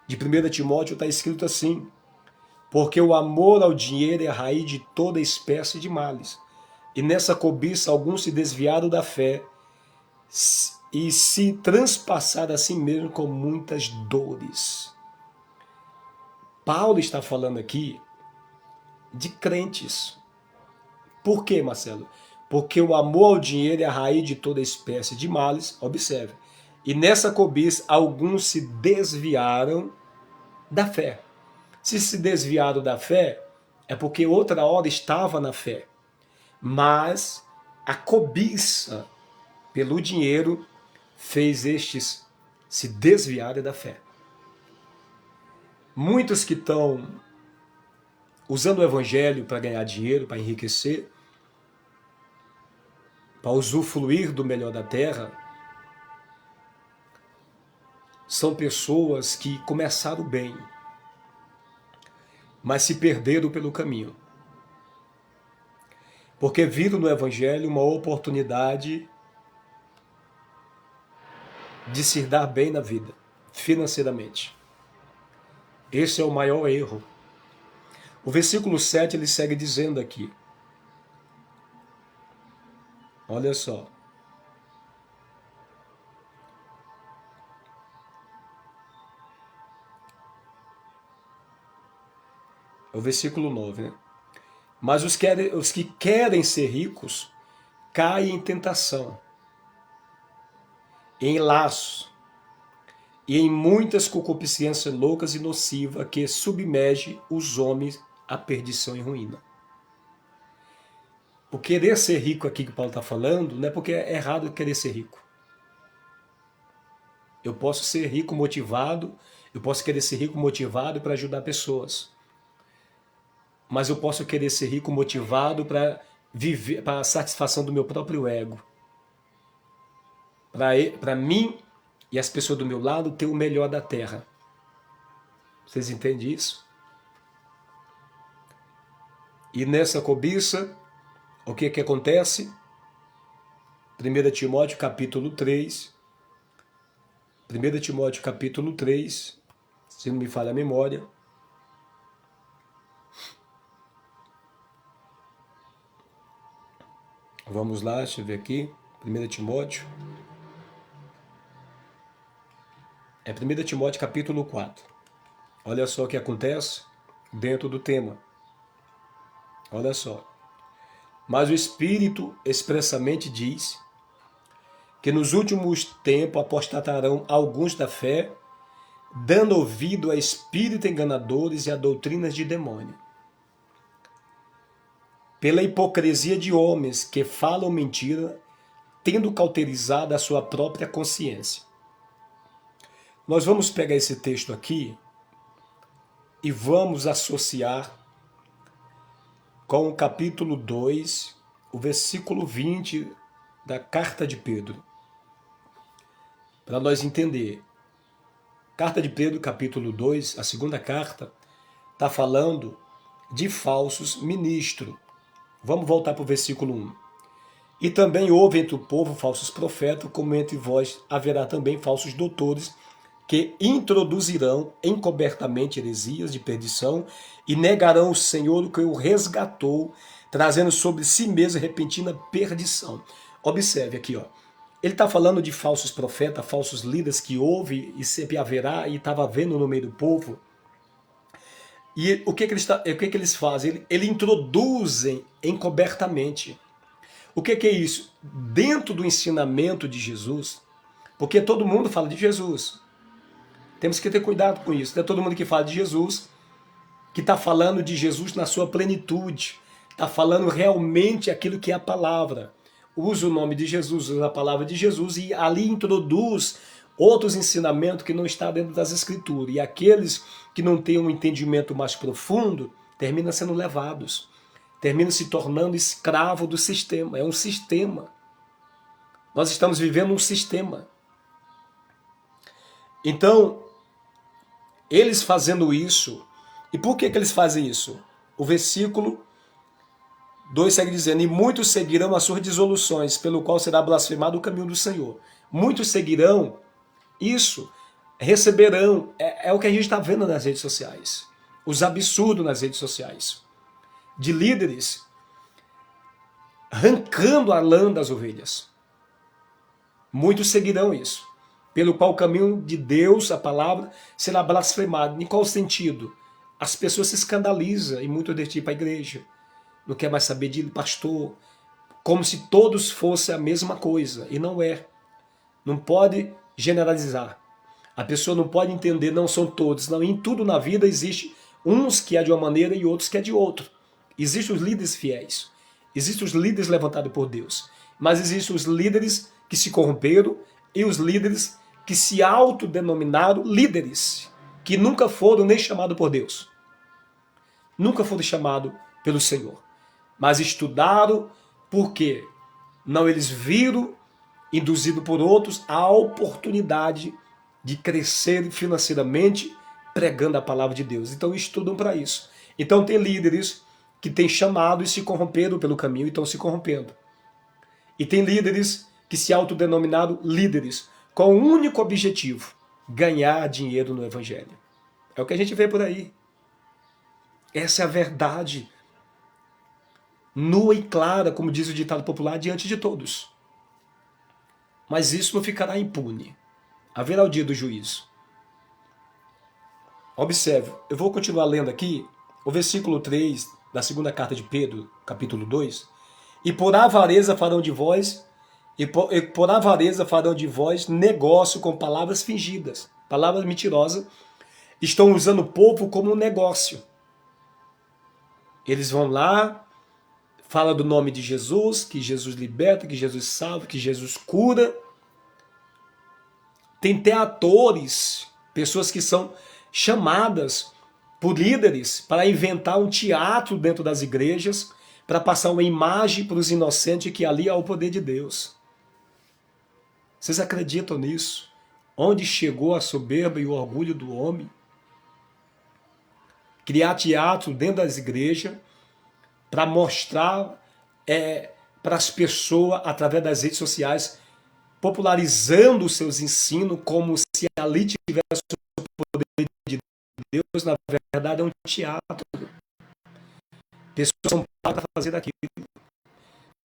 de 1 Timóteo está escrito assim: porque o amor ao dinheiro é a raiz de toda espécie de males. E nessa cobiça alguns se desviaram da fé e se transpassaram a si mesmo com muitas dores. Paulo está falando aqui de crentes. Por quê, Marcelo? Porque o amor ao dinheiro é a raiz de toda espécie de males, observe. E nessa cobiça, alguns se desviaram da fé. Se desviaram da fé, é porque outra hora estava na fé. Mas a cobiça pelo dinheiro fez estes se desviarem da fé. Muitos que estão usando o evangelho para ganhar dinheiro, para enriquecer, para usufruir do melhor da terra, são pessoas que começaram bem, mas se perderam pelo caminho. Porque viram no evangelho uma oportunidade de se dar bem na vida, financeiramente. Esse é o maior erro. O versículo 7 ele segue dizendo aqui. Olha só. É o versículo 9, né? Mas os que querem ser ricos caem em tentação, em laços e em muitas concupiscências loucas e nocivas que submerge os homens à perdição e ruína. O querer ser rico aqui que Paulo está falando não é porque é errado querer ser rico. Eu posso ser rico motivado, eu posso querer ser rico motivado para ajudar pessoas. Mas eu posso querer ser rico motivado para viver, para a satisfação do meu próprio ego. Para mim e as pessoas do meu lado ter o melhor da terra. Vocês entendem isso? E nessa cobiça, o que acontece? 1 Timóteo capítulo 3. 1 Timóteo capítulo 3, se não me falha a memória. Vamos lá, deixa eu ver aqui. 1 Timóteo. É 1 Timóteo capítulo 4. Olha só o que acontece dentro do tema. Olha só. Mas o Espírito expressamente diz que nos últimos tempos apostatarão alguns da fé, dando ouvido a espíritos enganadores e a doutrinas de demônio. Pela hipocrisia de homens que falam mentira, tendo cauterizado a sua própria consciência. Nós vamos pegar esse texto aqui e vamos associar com o capítulo 2, o versículo 20 da carta de Pedro. Para nós entender. Carta de Pedro, capítulo 2, a segunda carta, está falando de falsos ministros. Vamos voltar para o versículo 1. E também houve entre o povo falsos profetas, como entre vós haverá também falsos doutores, que introduzirão encobertamente heresias de perdição e negarão o Senhor que o resgatou, trazendo sobre si mesmo repentina perdição. Observe aqui, ó. Ele está falando de falsos profetas, falsos líderes que houve e sempre haverá e estava havendo no meio do povo. E o que eles fazem? Eles introduzem encobertamente. O que é isso? Dentro do ensinamento de Jesus, porque todo mundo fala de Jesus. Temos que ter cuidado com isso. Não é todo mundo que fala de Jesus, que está falando de Jesus na sua plenitude. Está falando realmente aquilo que é a palavra. Usa o nome de Jesus, usa a palavra de Jesus e ali introduz outros ensinamentos que não estão dentro das Escrituras. E aqueles que não têm um entendimento mais profundo terminam sendo levados. Terminam se tornando escravo do sistema. É um sistema. Nós estamos vivendo um sistema. Então, eles fazendo isso, e por que eles fazem isso? O versículo 2 segue dizendo, e muitos seguirão as suas dissoluções, pelo qual será blasfemado o caminho do Senhor. Muitos seguirão isso, receberão, é o que a gente está vendo nas redes sociais. Os absurdos nas redes sociais. De líderes arrancando a lã das ovelhas. Muitos seguirão isso. Pelo qual o caminho de Deus, a palavra, será blasfemado. Em qual sentido? As pessoas se escandalizam e muitos deles para a igreja. Não quer mais saber de pastor. Como se todos fossem a mesma coisa. E não é. Não pode generalizar. A pessoa não pode entender, não são todos. Não, em tudo na vida existe uns que é de uma maneira e outros que é de outra. Existem os líderes fiéis. Existem os líderes levantados por Deus. Mas existem os líderes que se corromperam e os líderes que se autodenominaram líderes, que nunca foram nem chamados por Deus. Nunca foram chamados pelo Senhor. Mas estudaram porque não eles viram, induzido por outros, a oportunidade de crescer financeiramente pregando a palavra de Deus. Então estudam para isso. Então tem líderes que têm chamado e se corromperam pelo caminho e estão se corrompendo. E tem líderes que se autodenominaram líderes com o único objetivo, ganhar dinheiro no Evangelho. É o que a gente vê por aí. Essa é a verdade nua e clara, como diz o ditado popular, diante de todos. Mas isso não ficará impune. Haverá o dia do juízo. Observe, eu vou continuar lendo aqui o versículo 3 da segunda carta de Pedro, capítulo 2. E por avareza farão de vós, negócio com palavras fingidas, palavras mentirosas. Estão usando o povo como um negócio. Eles vão lá, falam do nome de Jesus, que Jesus liberta, que Jesus salva, que Jesus cura. Tem atores, pessoas que são chamadas por líderes para inventar um teatro dentro das igrejas, para passar uma imagem para os inocentes que ali há o poder de Deus. Vocês acreditam nisso? Onde chegou a soberba e o orgulho do homem? Criar teatro dentro das igrejas para mostrar para as pessoas, através das redes sociais, popularizando os seus ensinos como se ali tivesse o poder de Deus. Na verdade é um teatro. Pessoas são pagas para fazer daquilo.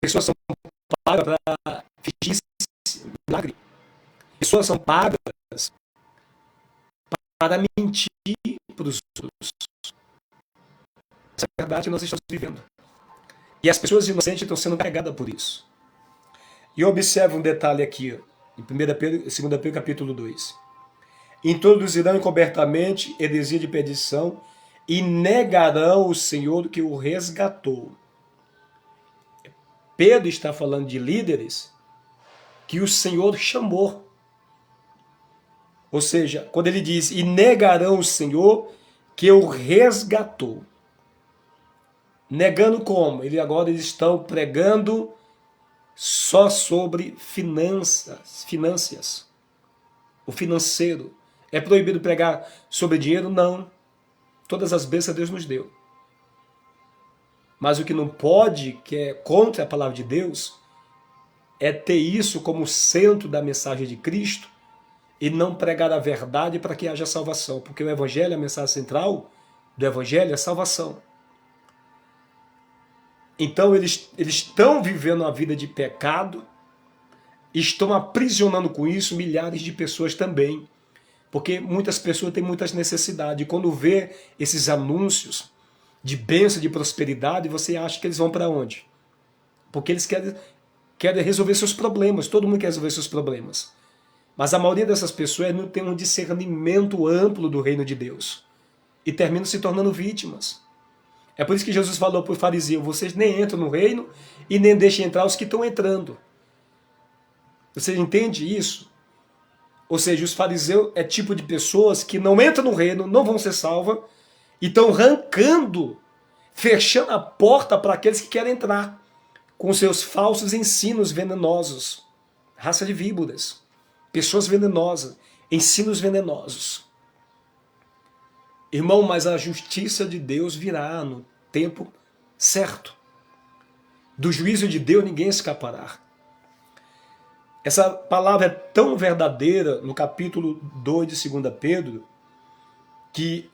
Pessoas são pagas para fingir milagre. Pessoas são pagas para mentir para os outros. Essa é a verdade que nós estamos vivendo. E as pessoas inocentes estão sendo carregadas por isso. E observe um detalhe aqui, em 1 Pedro, 2 Pedro capítulo 2. Introduzirão encobertamente heresia de perdição e negarão o Senhor que o resgatou. Pedro está falando de líderes que o Senhor chamou. Ou seja, quando ele diz, e negarão o Senhor que o resgatou. Negando como? Eles estão pregando só sobre finanças. O financeiro. É proibido pregar sobre dinheiro? Não. Todas as bênçãos Deus nos deu. Mas o que não pode, que é contra a palavra de Deus, é ter isso como centro da mensagem de Cristo e não pregar a verdade para que haja salvação. Porque o Evangelho, a mensagem central do Evangelho é salvação. Então eles estão vivendo uma vida de pecado, estão aprisionando com isso milhares de pessoas também. Porque muitas pessoas têm muitas necessidades. E quando vê esses anúncios de bênção, de prosperidade, você acha que eles vão para onde? Porque eles querem resolver seus problemas. Todo mundo quer resolver seus problemas. Mas a maioria dessas pessoas não tem um discernimento amplo do reino de Deus. E terminam se tornando vítimas. É por isso que Jesus falou para o fariseu, vocês nem entram no reino e nem deixem entrar os que estão entrando. Você entende isso? Ou seja, os fariseus é tipo de pessoas que não entram no reino, não vão ser salvas, e estão arrancando, fechando a porta para aqueles que querem entrar, com seus falsos ensinos venenosos. Raça de víboras, pessoas venenosas, ensinos venenosos. Irmão, mas a justiça de Deus virá no tempo certo. Do juízo de Deus ninguém escapará. Essa palavra é tão verdadeira no capítulo 2 de 2 Pedro, que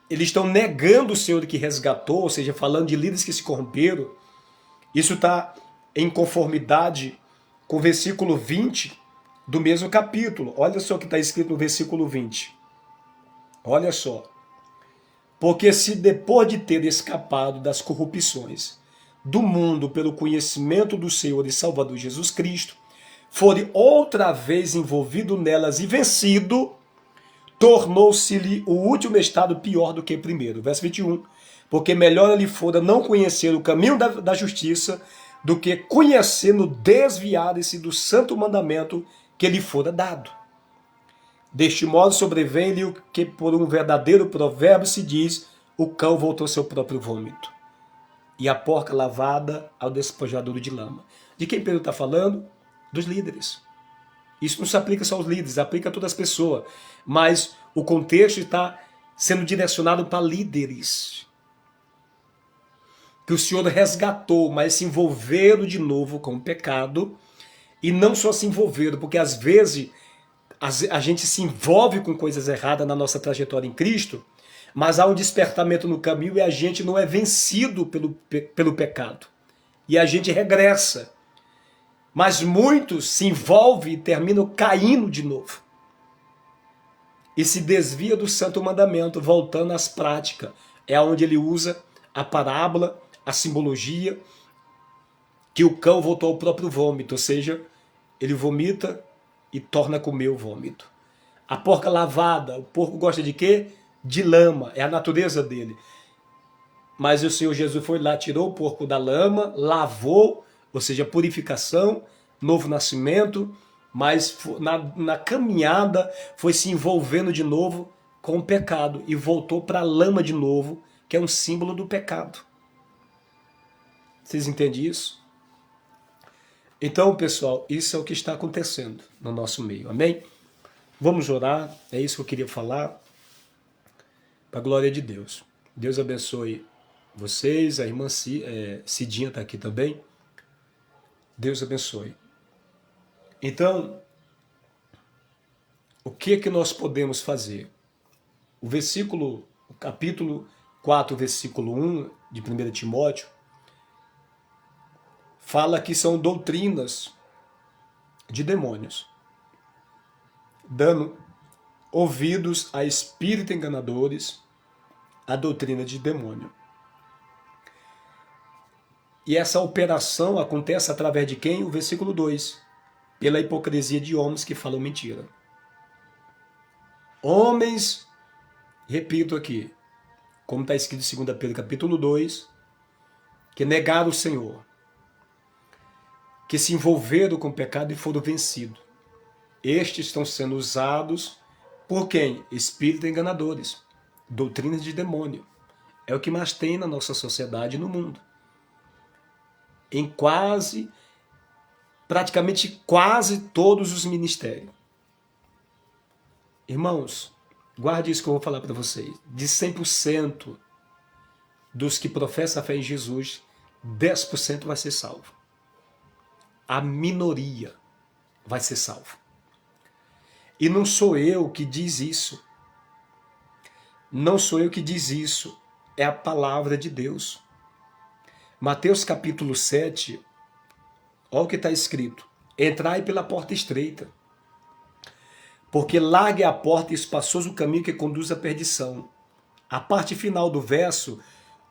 eles estão negando o Senhor que resgatou, ou seja, falando de líderes que se corromperam. Isso está em conformidade com o versículo 20 do mesmo capítulo. Olha só o que está escrito no versículo 20. Olha só. Porque se depois de ter escapado das corrupções do mundo pelo conhecimento do Senhor e Salvador Jesus Cristo, forem outra vez envolvido nelas e vencido, tornou-se-lhe o último estado pior do que o primeiro. Verso 21. Porque melhor lhe fora não conhecer o caminho da justiça do que conhecendo desviar-se do santo mandamento que lhe fora dado. Deste modo sobrevém-lhe o que por um verdadeiro provérbio se diz, o cão voltou ao seu próprio vômito, e a porca lavada ao despojadouro de lama. De quem Pedro está falando? Dos líderes. Isso não se aplica só aos líderes, aplica a todas as pessoas. Mas o contexto está sendo direcionado para líderes. Que o Senhor resgatou, mas se envolveram de novo com o pecado. E não só se envolveram, porque às vezes a gente se envolve com coisas erradas na nossa trajetória em Cristo, mas há um despertamento no caminho e a gente não é vencido pelo pecado. E a gente regressa. Mas muitos se envolvem e terminam caindo de novo. E se desvia do santo mandamento, voltando às práticas. É onde ele usa a parábola, a simbologia, que o cão voltou ao próprio vômito, ou seja, ele vomita e torna a comer o vômito. A porca lavada, o porco gosta de quê? De lama, é a natureza dele. Mas o Senhor Jesus foi lá, tirou o porco da lama, lavou, ou seja, purificação, novo nascimento, mas na caminhada foi se envolvendo de novo com o pecado e voltou para a lama de novo, que é um símbolo do pecado. Vocês entendem isso? Então, pessoal, isso é o que está acontecendo no nosso meio, amém? Vamos orar, é isso que eu queria falar, para a glória de Deus. Deus abençoe vocês, a irmã Cidinha está aqui também. Deus abençoe. Então, o que é que nós podemos fazer? O capítulo 4, versículo 1 de 1 Timóteo, fala que são doutrinas de demônios, dando ouvidos a espíritos enganadores, a doutrina de demônio. E essa operação acontece através de quem? O versículo 2. Pela hipocrisia de homens que falam mentira. Homens, repito aqui, como está escrito em 2 Pedro capítulo 2, que negaram o Senhor, que se envolveram com o pecado e foram vencidos. Estes estão sendo usados Por quem? Espíritos enganadores, doutrinas de demônio. É o que mais tem na nossa sociedade e no mundo. Em praticamente quase todos os ministérios. Irmãos, guarde isso que eu vou falar para vocês. De 100% dos que professam a fé em Jesus, 10% vai ser salvo. A minoria vai ser salvo. E não sou eu que diz isso. Não sou eu que diz isso. É a palavra de Deus. Mateus capítulo 7, olha o que está escrito. Entrai pela porta estreita, porque larga é a porta e espaçoso o caminho que conduz à perdição. A parte final do verso,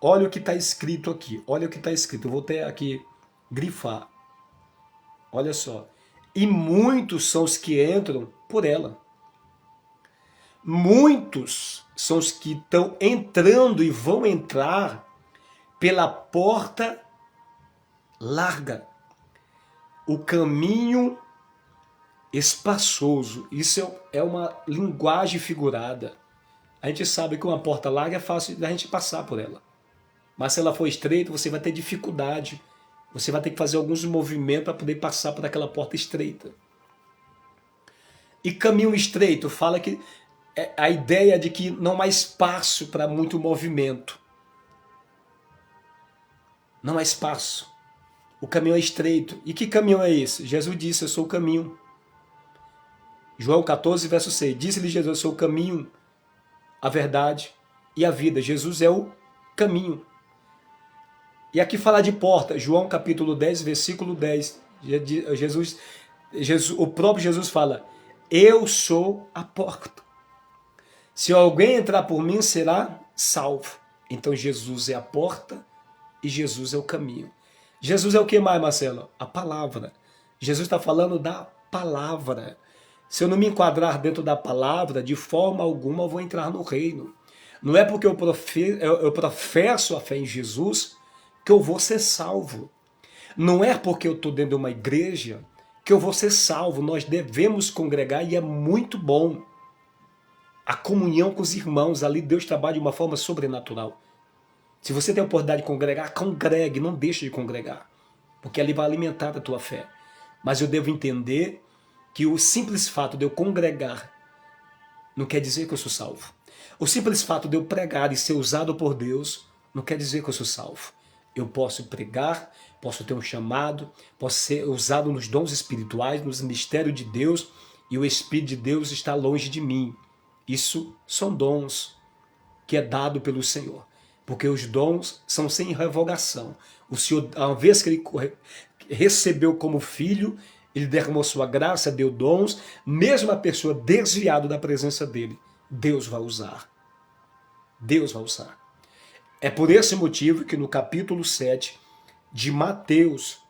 olha o que está escrito aqui. Olha o que está escrito. Eu vou até aqui grifar. Olha só. E muitos são os que entram por ela. Muitos são os que estão entrando e vão entrar pela porta larga. O caminho espaçoso. Isso é uma linguagem figurada. A gente sabe que uma porta larga é fácil da gente passar por ela. Mas se ela for estreita, você vai ter dificuldade. Você vai ter que fazer alguns movimentos para poder passar por aquela porta estreita. E caminho estreito fala que a ideia de que não há espaço para muito movimento. Não há espaço. O caminho é estreito. E que caminho é esse? Jesus disse, eu sou o caminho. João 14, verso 6. Disse-lhe Jesus, eu sou o caminho, a verdade e a vida. Jesus é o caminho. E aqui fala de porta. João capítulo 10, versículo 10. O próprio Jesus fala, eu sou a porta. Se alguém entrar por mim, será salvo. Então Jesus é a porta e Jesus é o caminho. Jesus é o que mais, Marcelo? A palavra. Jesus está falando da palavra. Se eu não me enquadrar dentro da palavra, de forma alguma eu vou entrar no reino. Não é porque eu professo a fé em Jesus que eu vou ser salvo. Não é porque eu estou dentro de uma igreja que eu vou ser salvo. Nós devemos congregar e é muito bom. A comunhão com os irmãos, ali Deus trabalha de uma forma sobrenatural. Se você tem a oportunidade de congregar, congregue, não deixe de congregar, porque ali vai alimentar a tua fé. Mas eu devo entender que o simples fato de eu congregar não quer dizer que eu sou salvo. O simples fato de eu pregar e ser usado por Deus não quer dizer que eu sou salvo. Eu posso pregar, posso ter um chamado, posso ser usado nos dons espirituais, nos mistérios de Deus, e o Espírito de Deus está longe de mim. Isso são dons que é dado pelo Senhor. Porque os dons são sem revogação. O Senhor, uma vez que ele recebeu como filho, ele derramou sua graça, deu dons, mesmo a pessoa desviada da presença dele, Deus vai usar. Deus vai usar. É por esse motivo que no capítulo 7 de Mateus,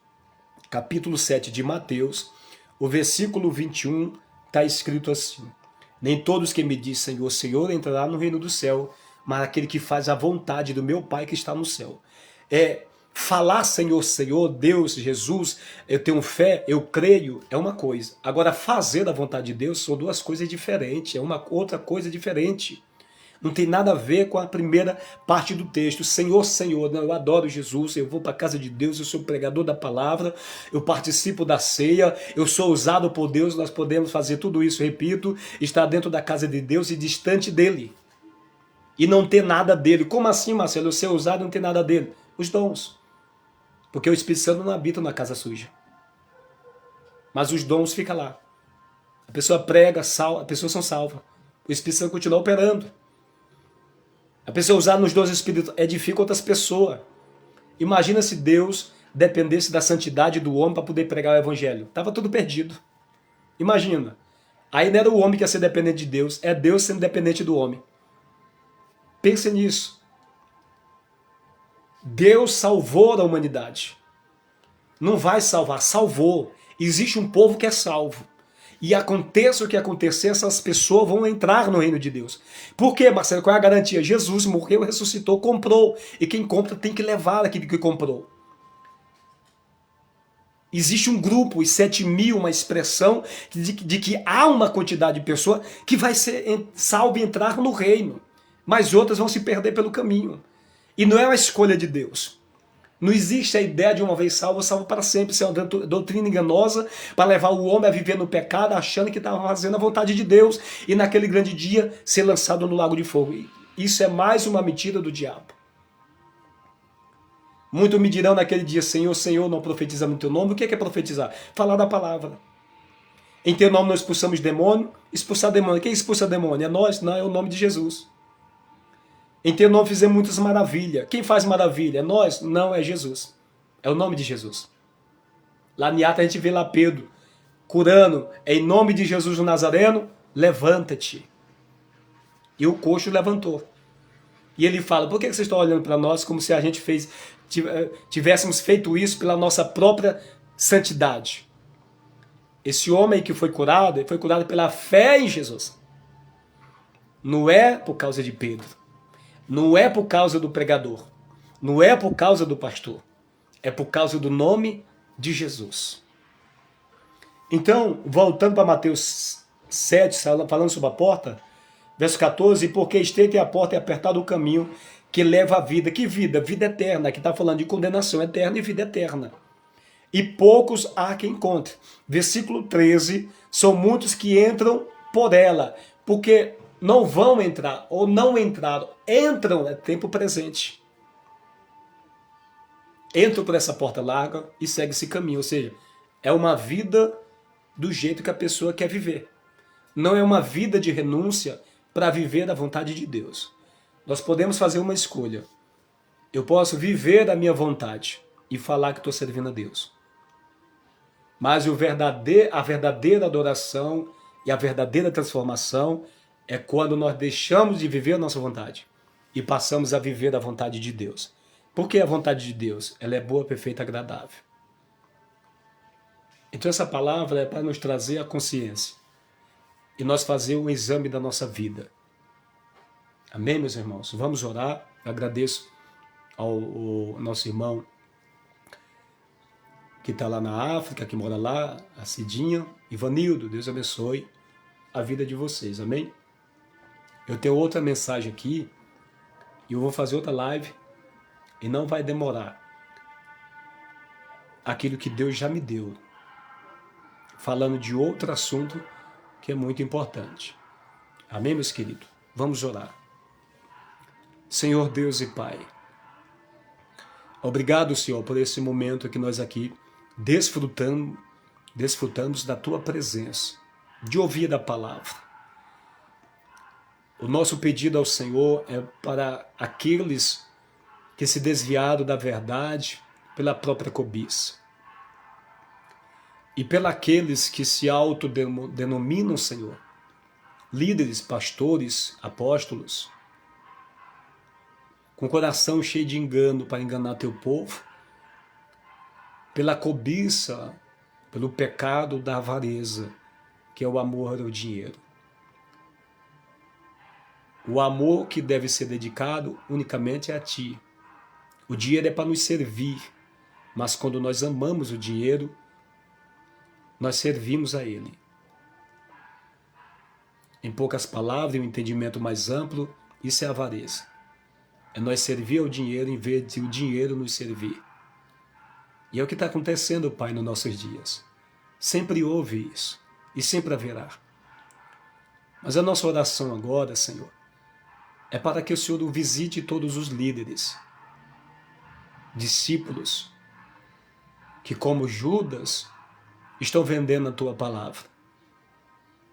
o versículo 21 está escrito assim: nem todos que me dizem Senhor, Senhor entrará no reino do céu, mas aquele que faz a vontade do meu Pai que está no céu. Falar Senhor, Senhor, Deus, Jesus, eu tenho fé, eu creio, é uma coisa. Agora, fazer a vontade de Deus são duas coisas diferentes, é uma outra coisa diferente. Não tem nada a ver com a primeira parte do texto. Senhor, Senhor, eu adoro Jesus, eu vou para a casa de Deus, eu sou pregador da palavra, eu participo da ceia, eu sou usado por Deus, nós podemos fazer tudo isso, repito, estar dentro da casa de Deus e distante dele. E não ter nada dele. Como assim, Marcelo? Eu ser usado e não ter nada dele? Os dons. Porque o Espírito Santo não habita na casa suja. Mas os dons ficam lá. A pessoa prega, as pessoas são salvas. O Espírito Santo continua operando. A pessoa usada nos dons espirituais edifica outras pessoas. Imagina se Deus dependesse da santidade do homem para poder pregar o evangelho. Estava tudo perdido. Imagina. Aí não era o homem que ia ser dependente de Deus, é Deus sendo dependente do homem. Pense nisso. Deus salvou a humanidade. Não vai salvar, salvou. Existe um povo que é salvo. E aconteça o que acontecer, essas pessoas vão entrar no reino de Deus. Por quê, Marcelo? Qual é a garantia? Jesus morreu, ressuscitou, comprou. E quem compra tem que levar aquilo que comprou. Existe um grupo, os 7.000, uma expressão de que há uma quantidade de pessoas que vai ser salvo e entrar no reino, mas outras vão se perder pelo caminho. E não é uma escolha de Deus. Não existe a ideia de uma vez salvo, salvo para sempre. Isso é uma doutrina enganosa para levar o homem a viver no pecado, achando que estava fazendo a vontade de Deus e naquele grande dia ser lançado no lago de fogo. Isso é mais uma mentira do diabo. Muitos me dirão naquele dia, Senhor, Senhor, não profetizamos no teu nome. O que é profetizar? Falar da palavra. Em teu nome nós expulsamos demônio. Expulsar demônio. Quem expulsa demônio? É nós? Não, é o nome de Jesus. Em teu nome fizemos muitas maravilhas. Quem faz maravilha? É nós? Não, é Jesus. É o nome de Jesus. Lá em Atos a gente vê lá Pedro curando. Em nome de Jesus o Nazareno, levanta-te. E o coxo levantou. E ele fala, por que vocês estão olhando para nós como se a gente tivéssemos feito isso pela nossa própria santidade? Esse homem que foi curado, ele foi curado pela fé em Jesus. Não é por causa de Pedro. Não é por causa do pregador. Não é por causa do pastor. É por causa do nome de Jesus. Então, voltando para Mateus 7, falando sobre a porta, verso 14, porque estreita é a porta e apertado o caminho que leva à vida. Que vida? Vida eterna. Aqui está falando de condenação eterna e vida eterna. E poucos há que encontre. Versículo 13, são muitos que entram por ela, porque não vão entrar, ou não entraram. Entram, é tempo presente. Entram por essa porta larga e seguem esse caminho. Ou seja, é uma vida do jeito que a pessoa quer viver. Não é uma vida de renúncia para viver da vontade de Deus. Nós podemos fazer uma escolha. Eu posso viver da minha vontade e falar que estou servindo a Deus. Mas a verdadeira adoração e a verdadeira transformação é quando nós deixamos de viver a nossa vontade e passamos a viver a vontade de Deus. Por que a vontade de Deus? Ela é boa, perfeita, agradável. Então essa palavra é para nos trazer a consciência e nós fazer um exame da nossa vida. Amém, meus irmãos? Vamos orar. Eu agradeço ao nosso irmão que está lá na África, que mora lá, a Cidinha. Ivanildo, Deus abençoe a vida de vocês. Amém? Eu tenho outra mensagem aqui e eu vou fazer outra live e não vai demorar. Aquilo que Deus já me deu. Falando de outro assunto que é muito importante. Amém, meus queridos? Vamos orar. Senhor Deus e Pai, obrigado, Senhor, por esse momento que nós aqui desfrutamos da Tua presença, de ouvir a palavra. O nosso pedido ao Senhor é para aqueles que se desviaram da verdade pela própria cobiça. E pelos aqueles que se autodenominam, Senhor, líderes, pastores, apóstolos, com o coração cheio de engano para enganar teu povo, pela cobiça, pelo pecado da avareza, que é o amor ao dinheiro. O amor que deve ser dedicado unicamente é a Ti. O dinheiro é para nos servir, mas quando nós amamos o dinheiro, nós servimos a ele. Em poucas palavras, um entendimento mais amplo, isso é avareza. É nós servir ao dinheiro em vez de o dinheiro nos servir. E é o que está acontecendo, Pai, nos nossos dias. Sempre houve isso e sempre haverá. Mas a nossa oração agora, Senhor, é para que o Senhor visite todos os líderes, discípulos, que como Judas estão vendendo a Tua palavra.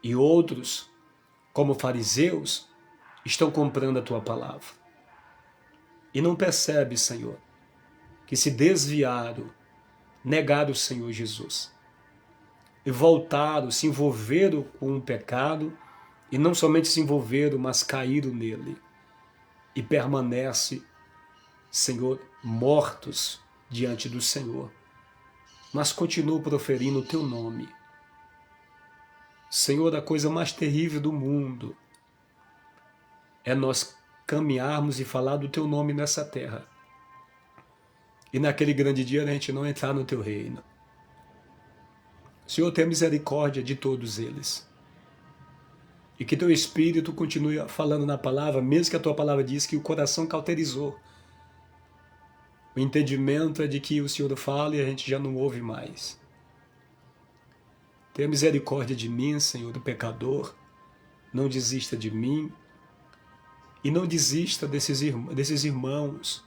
E outros, como fariseus, estão comprando a Tua palavra. E não percebe, Senhor, que se desviaram, negaram o Senhor Jesus. E voltaram, se envolveram com o pecado, e não somente se envolveram, mas caíram nele. E permanece, Senhor, mortos diante do Senhor. Mas continuam proferindo o Teu nome. Senhor, a coisa mais terrível do mundo é nós caminharmos e falar do Teu nome nessa terra. E naquele grande dia a gente não entrar no Teu reino. Senhor, tenha misericórdia de todos eles. E que teu Espírito continue falando na palavra, mesmo que a tua palavra diz que o coração cauterizou. O entendimento é de que o Senhor fala e a gente já não ouve mais. Tenha misericórdia de mim, Senhor, do pecador. Não desista de mim. E não desista desses irmãos.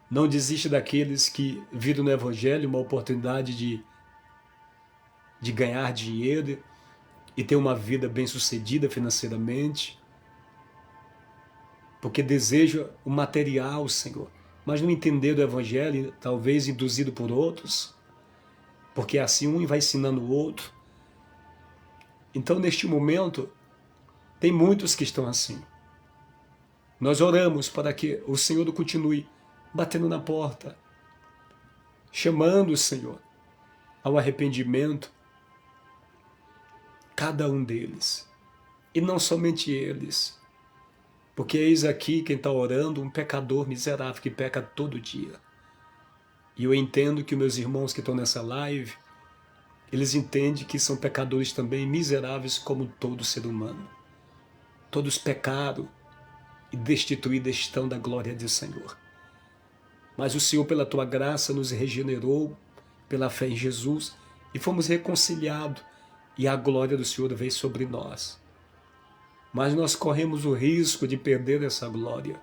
Não desista daqueles que viram no Evangelho uma oportunidade de ganhar dinheiro e ter uma vida bem-sucedida financeiramente. Porque deseja o material, Senhor. Mas não entender do Evangelho, talvez induzido por outros. Porque assim um vai ensinando o outro. Então, neste momento, tem muitos que estão assim. Nós oramos para que o Senhor continue batendo na porta, chamando o Senhor ao arrependimento, cada um deles, e não somente eles, porque eis aqui quem está orando, um pecador miserável que peca todo dia. E eu entendo que meus irmãos que estão nessa live, eles entendem que são pecadores também, miseráveis como todo ser humano. Todos pecaram e destituídos estão da glória do Senhor. Mas o Senhor, pela tua graça, nos regenerou pela fé em Jesus e fomos reconciliados e a glória do Senhor veio sobre nós. Mas nós corremos o risco de perder essa glória,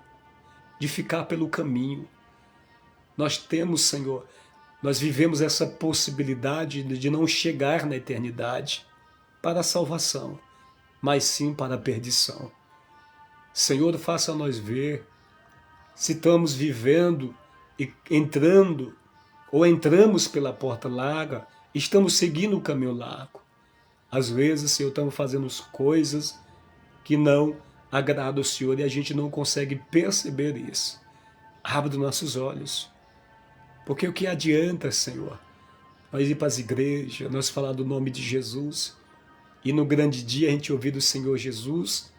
de ficar pelo caminho. Nós temos, Senhor, nós vivemos essa possibilidade de não chegar na eternidade para a salvação, mas sim para a perdição. Senhor, faça nós ver se estamos vivendo e entrando, ou entramos pela porta larga, estamos seguindo o caminho largo. Às vezes, Senhor, estamos fazendo coisas que não agradam ao Senhor e a gente não consegue perceber isso. Abre nossos olhos. Porque o que adianta, Senhor, nós ir para as igrejas, nós falar do nome de Jesus, e no grande dia a gente ouvir do Senhor Jesus,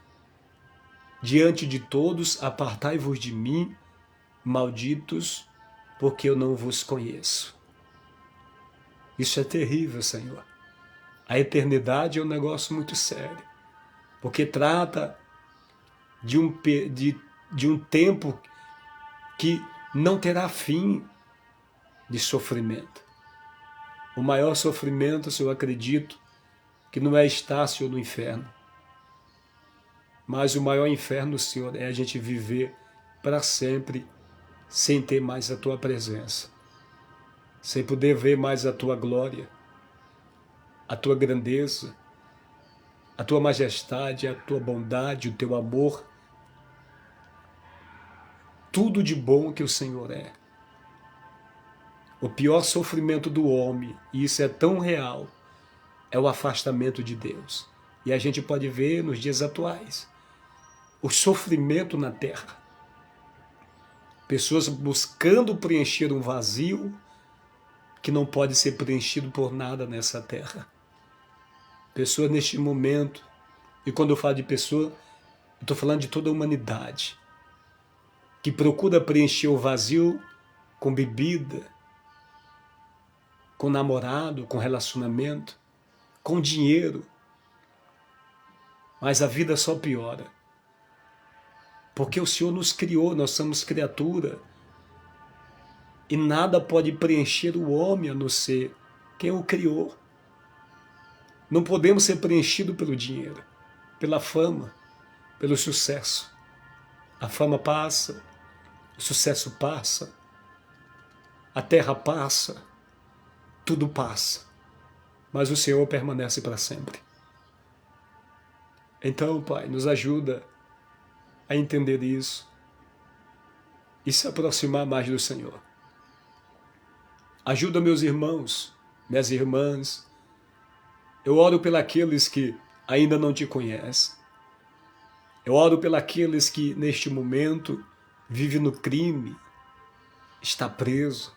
diante de todos, apartai-vos de mim, malditos, porque eu não vos conheço. Isso é terrível, Senhor. A eternidade é um negócio muito sério, porque trata de um tempo que não terá fim de sofrimento. O maior sofrimento, Senhor, eu acredito, que não é estar, Senhor, no inferno. Mas o maior inferno, Senhor, é a gente viver para sempre sem ter mais a tua presença, sem poder ver mais a tua glória, a tua grandeza, a tua majestade, a tua bondade, o teu amor, tudo de bom que o Senhor é. O pior sofrimento do homem, e isso é tão real, é o afastamento de Deus. E a gente pode ver nos dias atuais o sofrimento na terra. Pessoas buscando preencher um vazio que não pode ser preenchido por nada nessa terra. Pessoas neste momento, e quando eu falo de pessoa, eu estou falando de toda a humanidade, que procura preencher o vazio com bebida, com namorado, com relacionamento, com dinheiro. Mas a vida só piora. Porque o Senhor nos criou, nós somos criatura. E nada pode preencher o homem a não ser quem o criou. Não podemos ser preenchidos pelo dinheiro, pela fama, pelo sucesso. A fama passa, o sucesso passa, a terra passa, tudo passa. Mas o Senhor permanece para sempre. Então, Pai, nos ajuda a entender isso e se aproximar mais do Senhor. Ajuda meus irmãos, minhas irmãs. Eu oro pelos que ainda não te conhecem. Eu oro pelos que neste momento vivem no crime, está preso,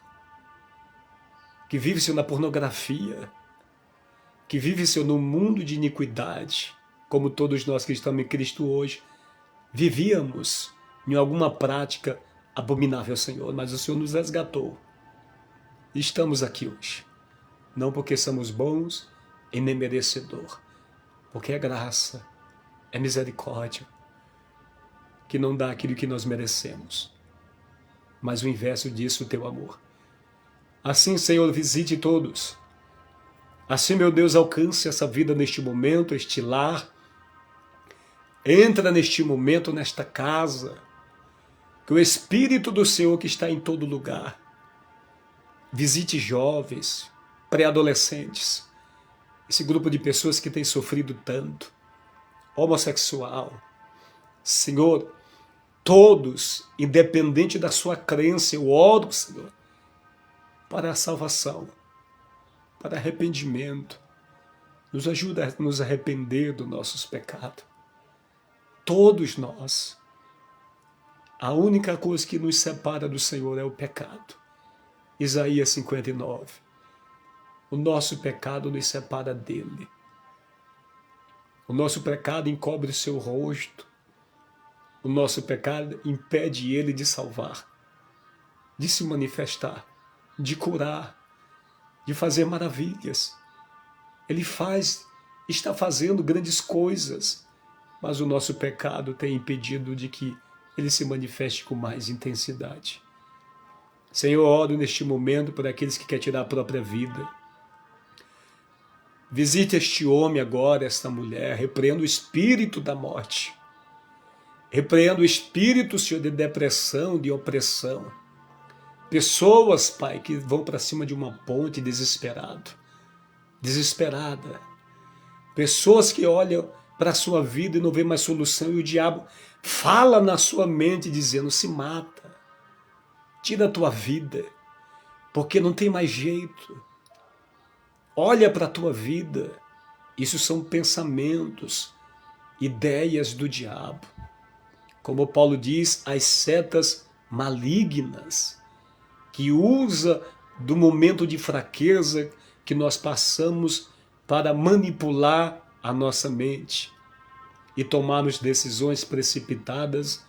que vive-se na pornografia, que vive-se no mundo de iniquidade, como todos nós que estamos em Cristo hoje, vivíamos em alguma prática abominável ao Senhor, mas o Senhor nos resgatou. E estamos aqui hoje. não porque somos bons e nem merecedor, porque é graça, é misericórdia, que não dá aquilo que nós merecemos, mas o inverso disso, o teu amor. Assim, Senhor, visite todos. Assim, meu Deus, alcance essa vida neste momento, este lar. Entra neste momento, nesta casa, que o Espírito do Senhor que está em todo lugar visite jovens, pré-adolescentes, esse grupo de pessoas que tem sofrido tanto, homossexual. Senhor, todos, independente da sua crença, eu oro, Senhor, para a salvação, para arrependimento. Nos ajuda a nos arrepender dos nossos pecados. Todos nós. A única coisa que nos separa do Senhor é o pecado. Isaías 59. O nosso pecado nos separa dele. O nosso pecado encobre o seu rosto. O nosso pecado impede ele de salvar, de se manifestar, de curar, de fazer maravilhas. Ele está fazendo grandes coisas, mas o nosso pecado tem impedido de que ele se manifeste com mais intensidade. Senhor, oro neste momento por aqueles que querem tirar a própria vida. Visite este homem agora, esta mulher, repreenda o espírito da morte. Repreenda o espírito, Senhor, de depressão, de opressão. Pessoas, Pai, que vão para cima de uma ponte desesperada. Pessoas que olham para a sua vida e não vê mais solução, e o diabo fala na sua mente dizendo: se mata, tira a tua vida, porque não tem mais jeito. Olha para a tua vida. Isso são pensamentos, ideias do diabo. Como Paulo diz, as setas malignas, que usa do momento de fraqueza que nós passamos para manipular a nossa mente e tomarmos decisões precipitadas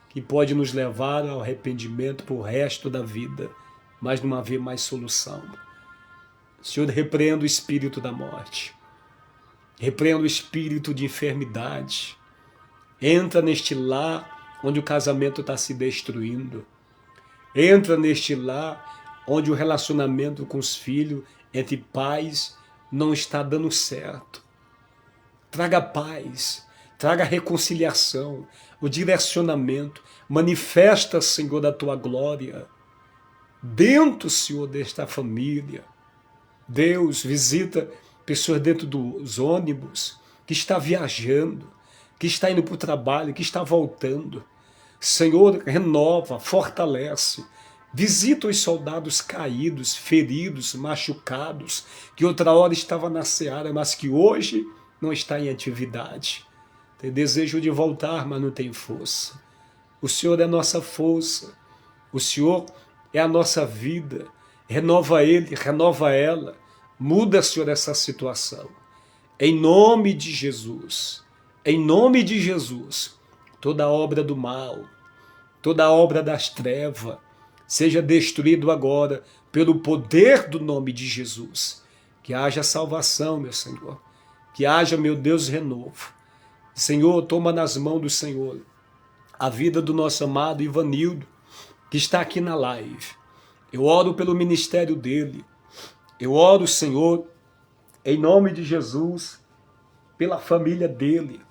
que pode nos levar ao arrependimento para o resto da vida, mas não haver mais solução. Senhor, repreenda o espírito da morte, repreenda o espírito de enfermidade. Entra neste lar onde o casamento está se destruindo. Entra neste lar onde o relacionamento com os filhos, entre pais, não está dando certo. Traga paz, traga reconciliação, o direcionamento. Manifesta, Senhor, a tua glória dentro, Senhor, desta família. Deus, visita pessoas dentro dos ônibus que está viajando, que está indo para o trabalho, que está voltando. Senhor, renova, fortalece. Visita os soldados caídos, feridos, machucados, que outra hora estava na seara, mas que hoje não está em atividade. Tem desejo de voltar, mas não tem força. O Senhor é a nossa força. O Senhor é a nossa vida. Renova ele, renova ela. Muda, Senhor, essa situação. Em nome de Jesus. Em nome de Jesus. Toda obra do mal, toda obra das trevas, seja destruído agora pelo poder do nome de Jesus. Que haja salvação, meu Senhor. Que haja, meu Deus, renovo. Senhor, toma nas mãos do Senhor a vida do nosso amado Ivanildo, que está aqui na live. Eu oro pelo ministério dele. Eu oro, Senhor, em nome de Jesus, pela família dele.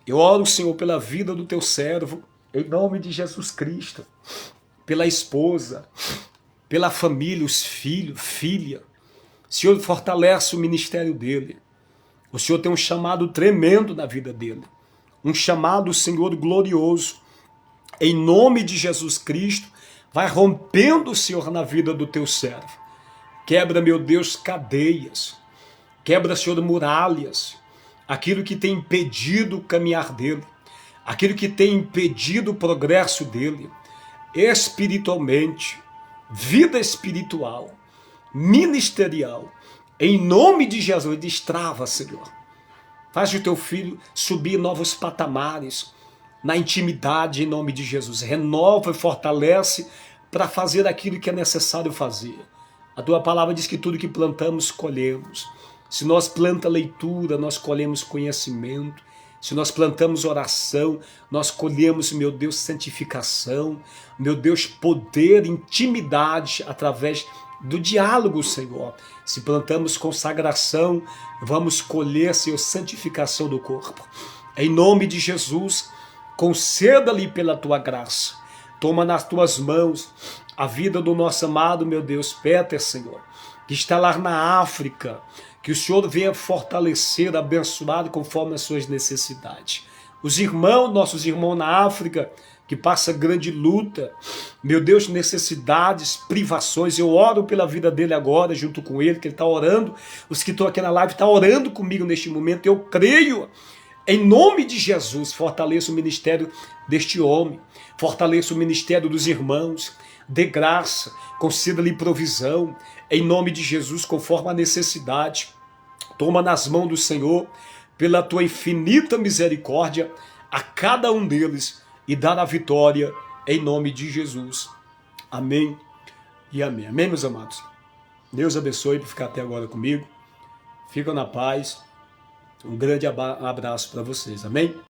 Eu oro, Senhor, pela vida do teu servo, em nome de Jesus Cristo, pela esposa, pela família, os filhos, filha. Senhor, fortalece o ministério dele. O Senhor tem um chamado tremendo na vida dele. Um chamado, Senhor, glorioso. Em nome de Jesus Cristo, vai rompendo, Senhor, na vida do teu servo. Quebra, meu Deus, cadeias. Quebra, Senhor, muralhas. Aquilo que tem impedido o caminhar dele. Aquilo que tem impedido o progresso dele. Espiritualmente, vida espiritual, ministerial. Em nome de Jesus, destrava, Senhor. Faz o teu filho subir novos patamares na intimidade, em nome de Jesus. Renova e fortalece para fazer aquilo que é necessário fazer. A tua palavra diz que tudo que plantamos, colhemos. Se nós plantamos leitura, nós colhemos conhecimento. Se nós plantamos oração, nós colhemos, meu Deus, santificação. Meu Deus, poder, intimidade através do diálogo, Senhor. Se plantamos consagração, vamos colher, Senhor, santificação do corpo. Em nome de Jesus, conceda-lhe pela tua graça. Toma nas tuas mãos a vida do nosso amado, meu Deus, Peter, Senhor, que está lá na África. Que o Senhor venha fortalecer, abençoado conforme as suas necessidades. Os irmãos, nossos irmãos na África, que passa grande luta, meu Deus, necessidades, privações, eu oro pela vida dele agora, junto com ele, que ele está orando, os que estão aqui na live estão orando comigo neste momento, eu creio, em nome de Jesus, fortaleça o ministério deste homem, fortaleça o ministério dos irmãos, dê graça, conceda-lhe provisão, em nome de Jesus, conforme a necessidade. Toma nas mãos do Senhor, pela tua infinita misericórdia, a cada um deles e dá a vitória, em nome de Jesus. Amém e amém. Amém, meus amados? Deus abençoe por ficar até agora comigo. Fica na paz. Um grande abraço para vocês. Amém?